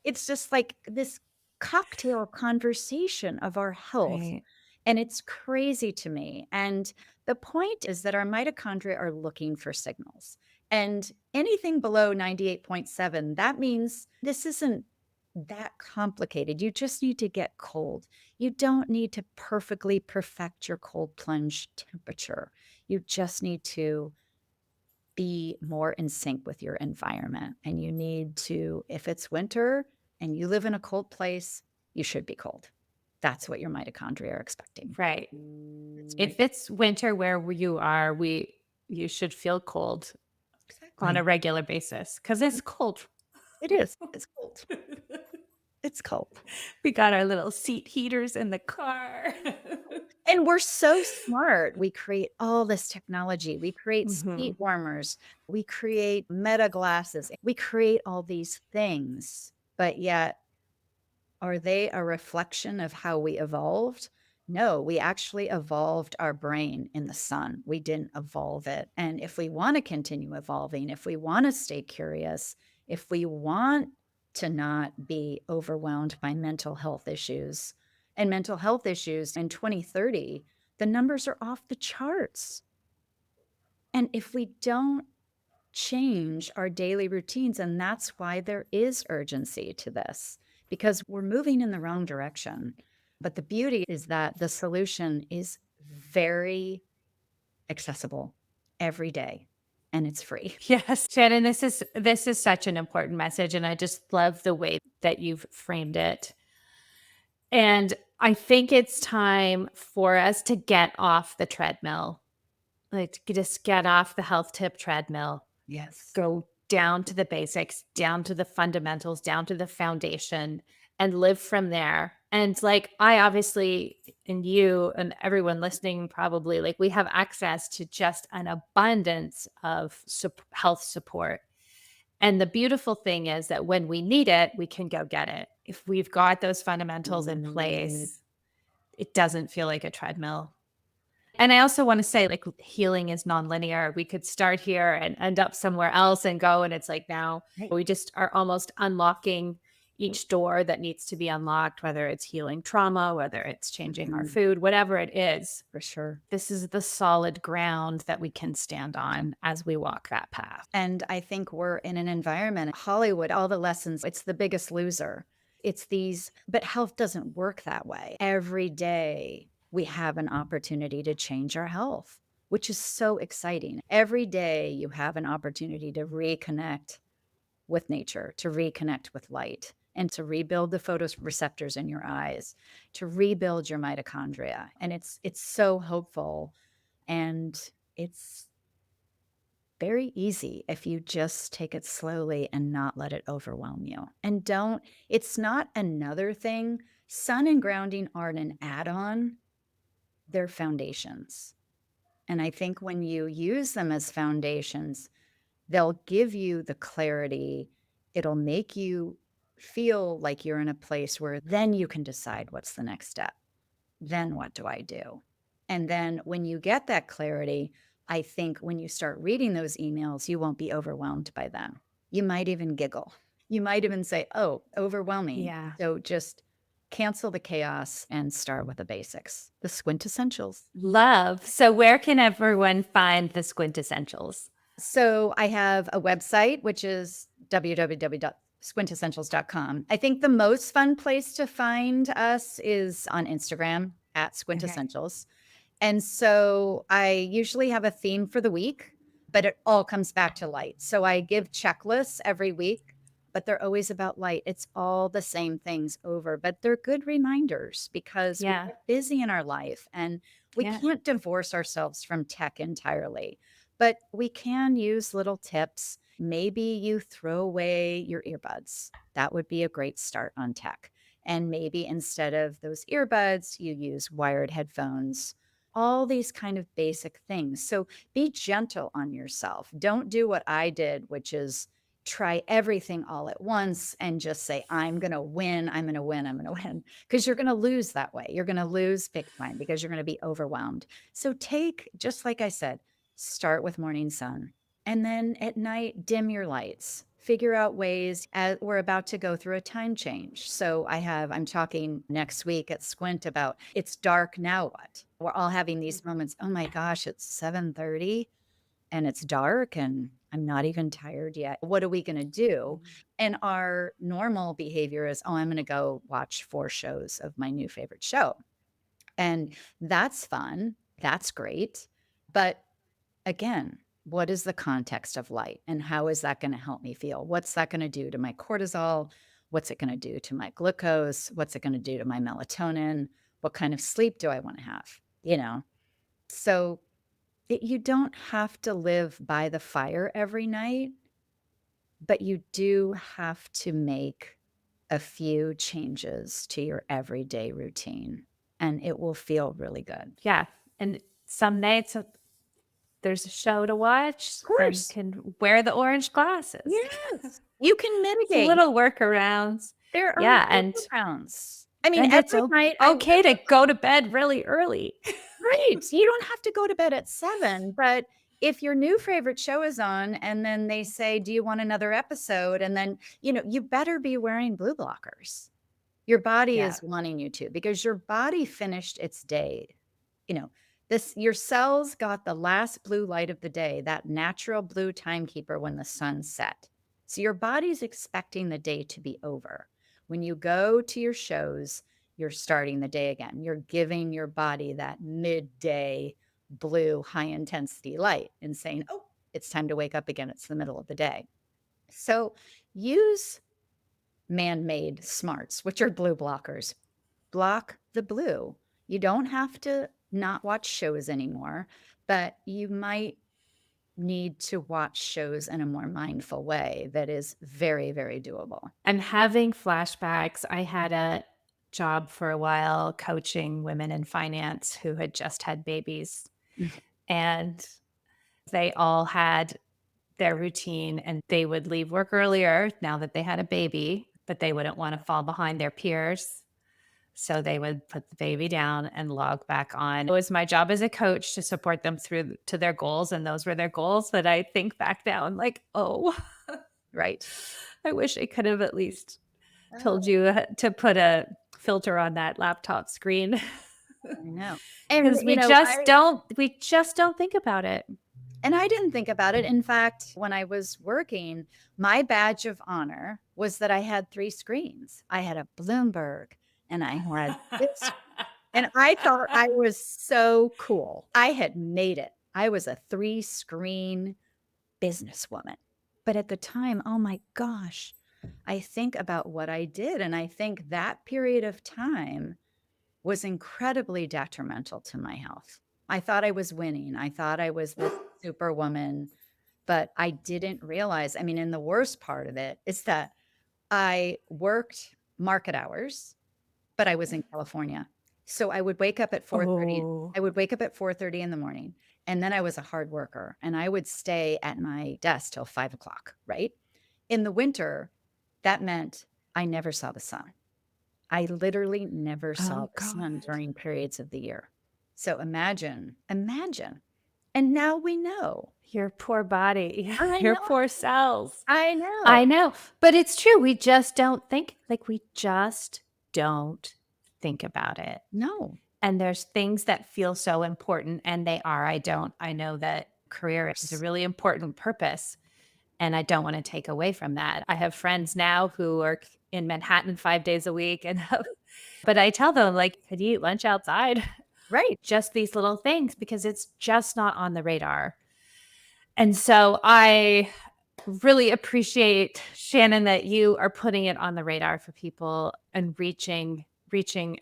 it's just like this cocktail conversation of our health. Right. And it's crazy to me. And the point is that our mitochondria are looking for signals. And anything below 98.7, that means this isn't that complicated. You just need to get cold. You don't need to perfectly perfect your cold plunge temperature. You just need to be more in sync with your environment. And you need to, if it's winter and you live in a cold place, you should be cold. That's what your mitochondria are expecting. Right. It's If great. it's winter where you are, you should feel cold on a Exactly. regular basis because it's cold. It is. It's cold. It's cold. We got our little seat heaters in the car. And we're so smart. We create all this technology. We create Mhm. seat warmers. We create meta glasses. We create all these things. But yet, are they a reflection of how we evolved? No, we actually evolved our brain in the sun. We didn't evolve it. And if we want to continue evolving, if we want to stay curious, if we want to not be overwhelmed by mental health issues, and mental health issues in 2030, the numbers are off the charts. And if we don't change our daily routines. And that's why there is urgency to this, because we're moving in the wrong direction. But the beauty is that the solution is very accessible every day and it's free. Yes, Shannon, this is such an important message, and I just love the way that you've framed it. And I think it's time for us to get off the treadmill, like to just get off the health tip treadmill, Yes. go down to the basics, down to the fundamentals, down to the foundation, and live from there. And like, I obviously, and you and everyone listening, probably like we have access to just an abundance of health support. And the beautiful thing is that when we need it, we can go get it. If we've got those fundamentals in place, it doesn't feel like a treadmill. And I also want to say, like, healing is nonlinear. We could start here and end up somewhere else and go. And it's like now Right. we just are almost unlocking each door that needs to be unlocked, whether it's healing trauma, whether it's changing our Mhm. food, whatever it is. For sure. This is the solid ground that we can stand on as we walk that path. And I think we're in an environment, Hollywood, all the lessons, it's the biggest loser. It's these, but health doesn't work that way. Every day we have an opportunity to change our health, which is so exciting. Every day you have an opportunity to reconnect with nature, to reconnect with light, and to rebuild the photoreceptors in your eyes, to rebuild your mitochondria. And it's so hopeful, and it's very easy if you just take it slowly and not let it overwhelm you. And don't, it's not another thing. Sun and grounding aren't an add on, they're foundations. And I think when you use them as foundations, they'll give you the clarity. It'll make you feel like you're in a place where then you can decide what's the next step. Then what do I do? And then when you get that clarity, I think when you start reading those emails, you won't be overwhelmed by them. You might even giggle. You might even say, oh, overwhelming. Yeah. So just cancel the chaos and start with the basics, the squintessentials. Love. So, where can everyone find the Squintessentials? So I have a website, which is www.squintessentials.com. I think the most fun place to find us is on Instagram at Okay. squintessentials. And so I usually have a theme for the week, but it all comes back to light. So I give checklists every week, but they're always about light. It's all the same things over, but they're good reminders because we Yeah. get busy in our life and we Yeah. can't divorce ourselves from tech entirely, but we can use little tips. Maybe you throw away your earbuds. That would be a great start on tech. And maybe instead of those earbuds, you use wired headphones, all these kind of basic things. So be gentle on yourself. Don't do what I did, which is try everything all at once and just say, I'm going to win. I'm going to win. I'm going to win. Because you're going to lose that way. You're going to lose big time because you're going to be overwhelmed. So take, just like I said, start with morning sun. And then at night, dim your lights. Figure out ways as we're about to go through a time change. So I'm talking next week at Squint about it's dark now. What? We're all having these moments. Oh my gosh, it's 7:30 and it's dark and I'm not even tired yet. What are we going to do? And our normal behavior is, oh, I'm going to go watch 4 shows of my new favorite show. And that's fun. That's great. But again, what is the context of light and how is that going to help me feel? What's that going to do to my cortisol? What's it going to do to my glucose? What's it going to do to my melatonin? What kind of sleep do I want to have? So you don't have to live by the fire every night, but you do have to make a few changes to your everyday routine and it will feel really good. Yeah. And some nights there's a show to watch, Of then you course. can wear the orange glasses. Yes. You can It's a mitigate. little workarounds. There are Yeah, and workarounds. I mean, and it's every night I wear okay to the go to bed really early. right. You don't have to go to bed at 7, but if your new favorite show is on and then they say, "Do you want another episode?" And then, you better be wearing blue blockers. Your body Yeah. is wanting you to because your body finished its day. You know, your cells got the last blue light of the day, that natural blue timekeeper when the sun set. So your body's expecting the day to be over. When you go to your shows, you're starting the day again. You're giving your body that midday blue high intensity light and saying, "Oh, it's time to wake up again. It's the middle of the day." So use man-made smarts, which are blue blockers. Block the blue. You don't have to not watch shows anymore, but you might need to watch shows in a more mindful way that is very, very doable. I'm having flashbacks. I had a job for a while coaching women in finance who had just had babies, and they all had their routine, and they would leave work earlier now that they had a baby, but they wouldn't want to fall behind their peers. So they would put the baby down and log back on. It was my job as a coach to support them through to their goals, and those were their goals. But I think back now and like, oh, Right. I wish I could have at least told Oh, you to put a filter on that laptop screen. I know. And, Because we just don't think about it. and I didn't think about it. In fact, when I was working, my badge of honor was that I had 3 screens. I had a Bloomberg and I had this, and I thought I was so cool. I had made it. I was a 3-screen businesswoman. But at the time, oh my gosh, I think about what I did, and I think that period of time was incredibly detrimental to my health. I thought I was winning. I thought I was this superwoman, but I didn't realize. I mean, and the worst part of it is that I worked market hours, but I was in California. So I would wake up at 4:30. Oh. I would wake up at 4:30 in the morning, and then I was a hard worker, and I would stay at my desk till 5 o'clock, right? In the winter, that meant I never saw the sun. I literally never saw Oh, the sun God. during periods of the year. So imagine. And now we know. Your poor body, I your know. poor cells. I know. I know. But it's true. We just don't think, like, we just don't think about it. No. And there's things that feel so important, and they are. I know that career is a really important purpose, and I don't want to take away from that. I have friends now who work in Manhattan 5 days a week, and but I tell them, like, could you eat lunch outside? Right. Just these little things, because it's just not on the radar. And so I really appreciate, Shannon, that you are putting it on the radar for people and reaching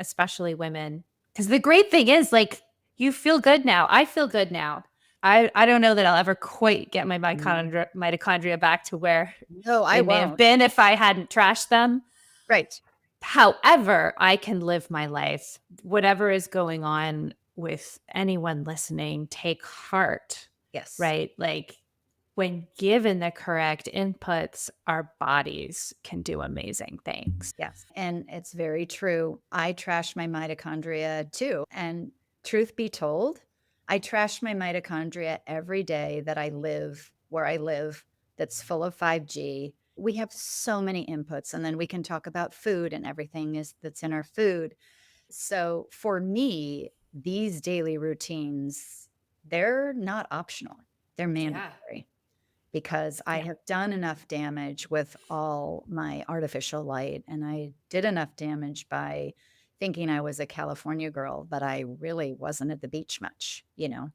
especially women. Because the great thing is, like, you feel good now. I feel good now. I don't know that I'll ever quite get my mitochondria back to where No, I they may have won't. been if I hadn't trashed them. Right. However, I can live my life. Whatever is going on with anyone listening, take heart, Yes. right? Like, when given the correct inputs, our bodies can do amazing things. Yes. And it's very true. I trash my mitochondria too. And truth be told, I trash my mitochondria every day that I live where I live that's full of 5G. We have so many inputs, and then we can talk about food and everything that's in our food. So for me, these daily routines, they're not optional. They're mandatory because I Yeah. have done enough damage with all my artificial light, and I did enough damage by thinking I was a California girl, but I really wasn't at the beach much, you know?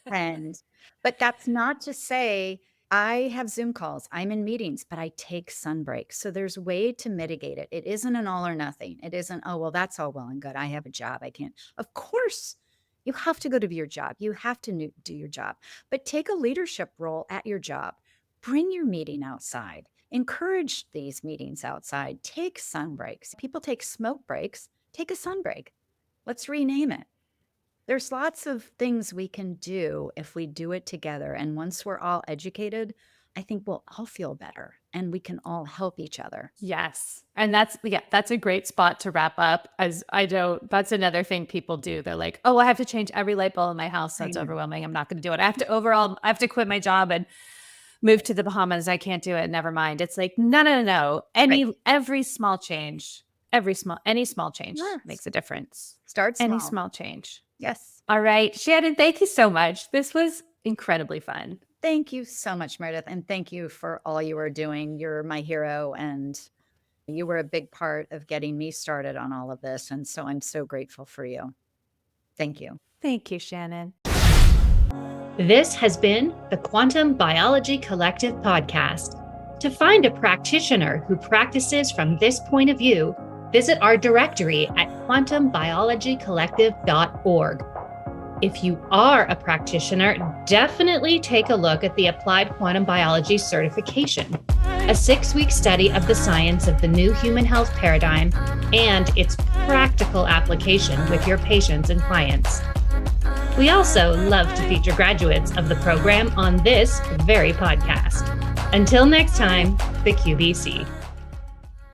And but that's not to say I have Zoom calls, I'm in meetings, but I take sun breaks. So there's a way to mitigate it. It isn't an all or nothing. It isn't, oh, well, that's all well and good. I have a job. I can't. Of course, you have to go to your job. You have to do your job, but take a leadership role at your job. Bring your meeting outside. Encourage these meetings outside. Take sun breaks. People take smoke breaks. Take a sun break. Let's rename it. There's lots of things we can do if we do it together. And once we're all educated, I think we'll all feel better and we can all help each other. Yes. And that's a great spot to wrap up. That's another thing people do. They're like, oh, I have to change every light bulb in my house. That's overwhelming. I'm not going to do it. I have to quit my job and move to the Bahamas. I can't do it. Never mind. It's like, no. Every small change, any small change makes a difference. Start small. Any small change. Yes. All right. Shannon, thank you so much. This was incredibly fun. Thank you so much, Meredith. And thank you for all you are doing. You're my hero, and you were a big part of getting me started on all of this. And so I'm so grateful for you. Thank you. Thank you, Shannon. This has been the Quantum Biology Collective podcast. To find a practitioner who practices from this point of view, visit our directory at quantumbiologycollective.org. If you are a practitioner, definitely take a look at the Applied Quantum Biology certification, a 6-week study of the science of the new human health paradigm and its practical application with your patients and clients. We also love to feature graduates of the program on this very podcast. Until next time, the QBC.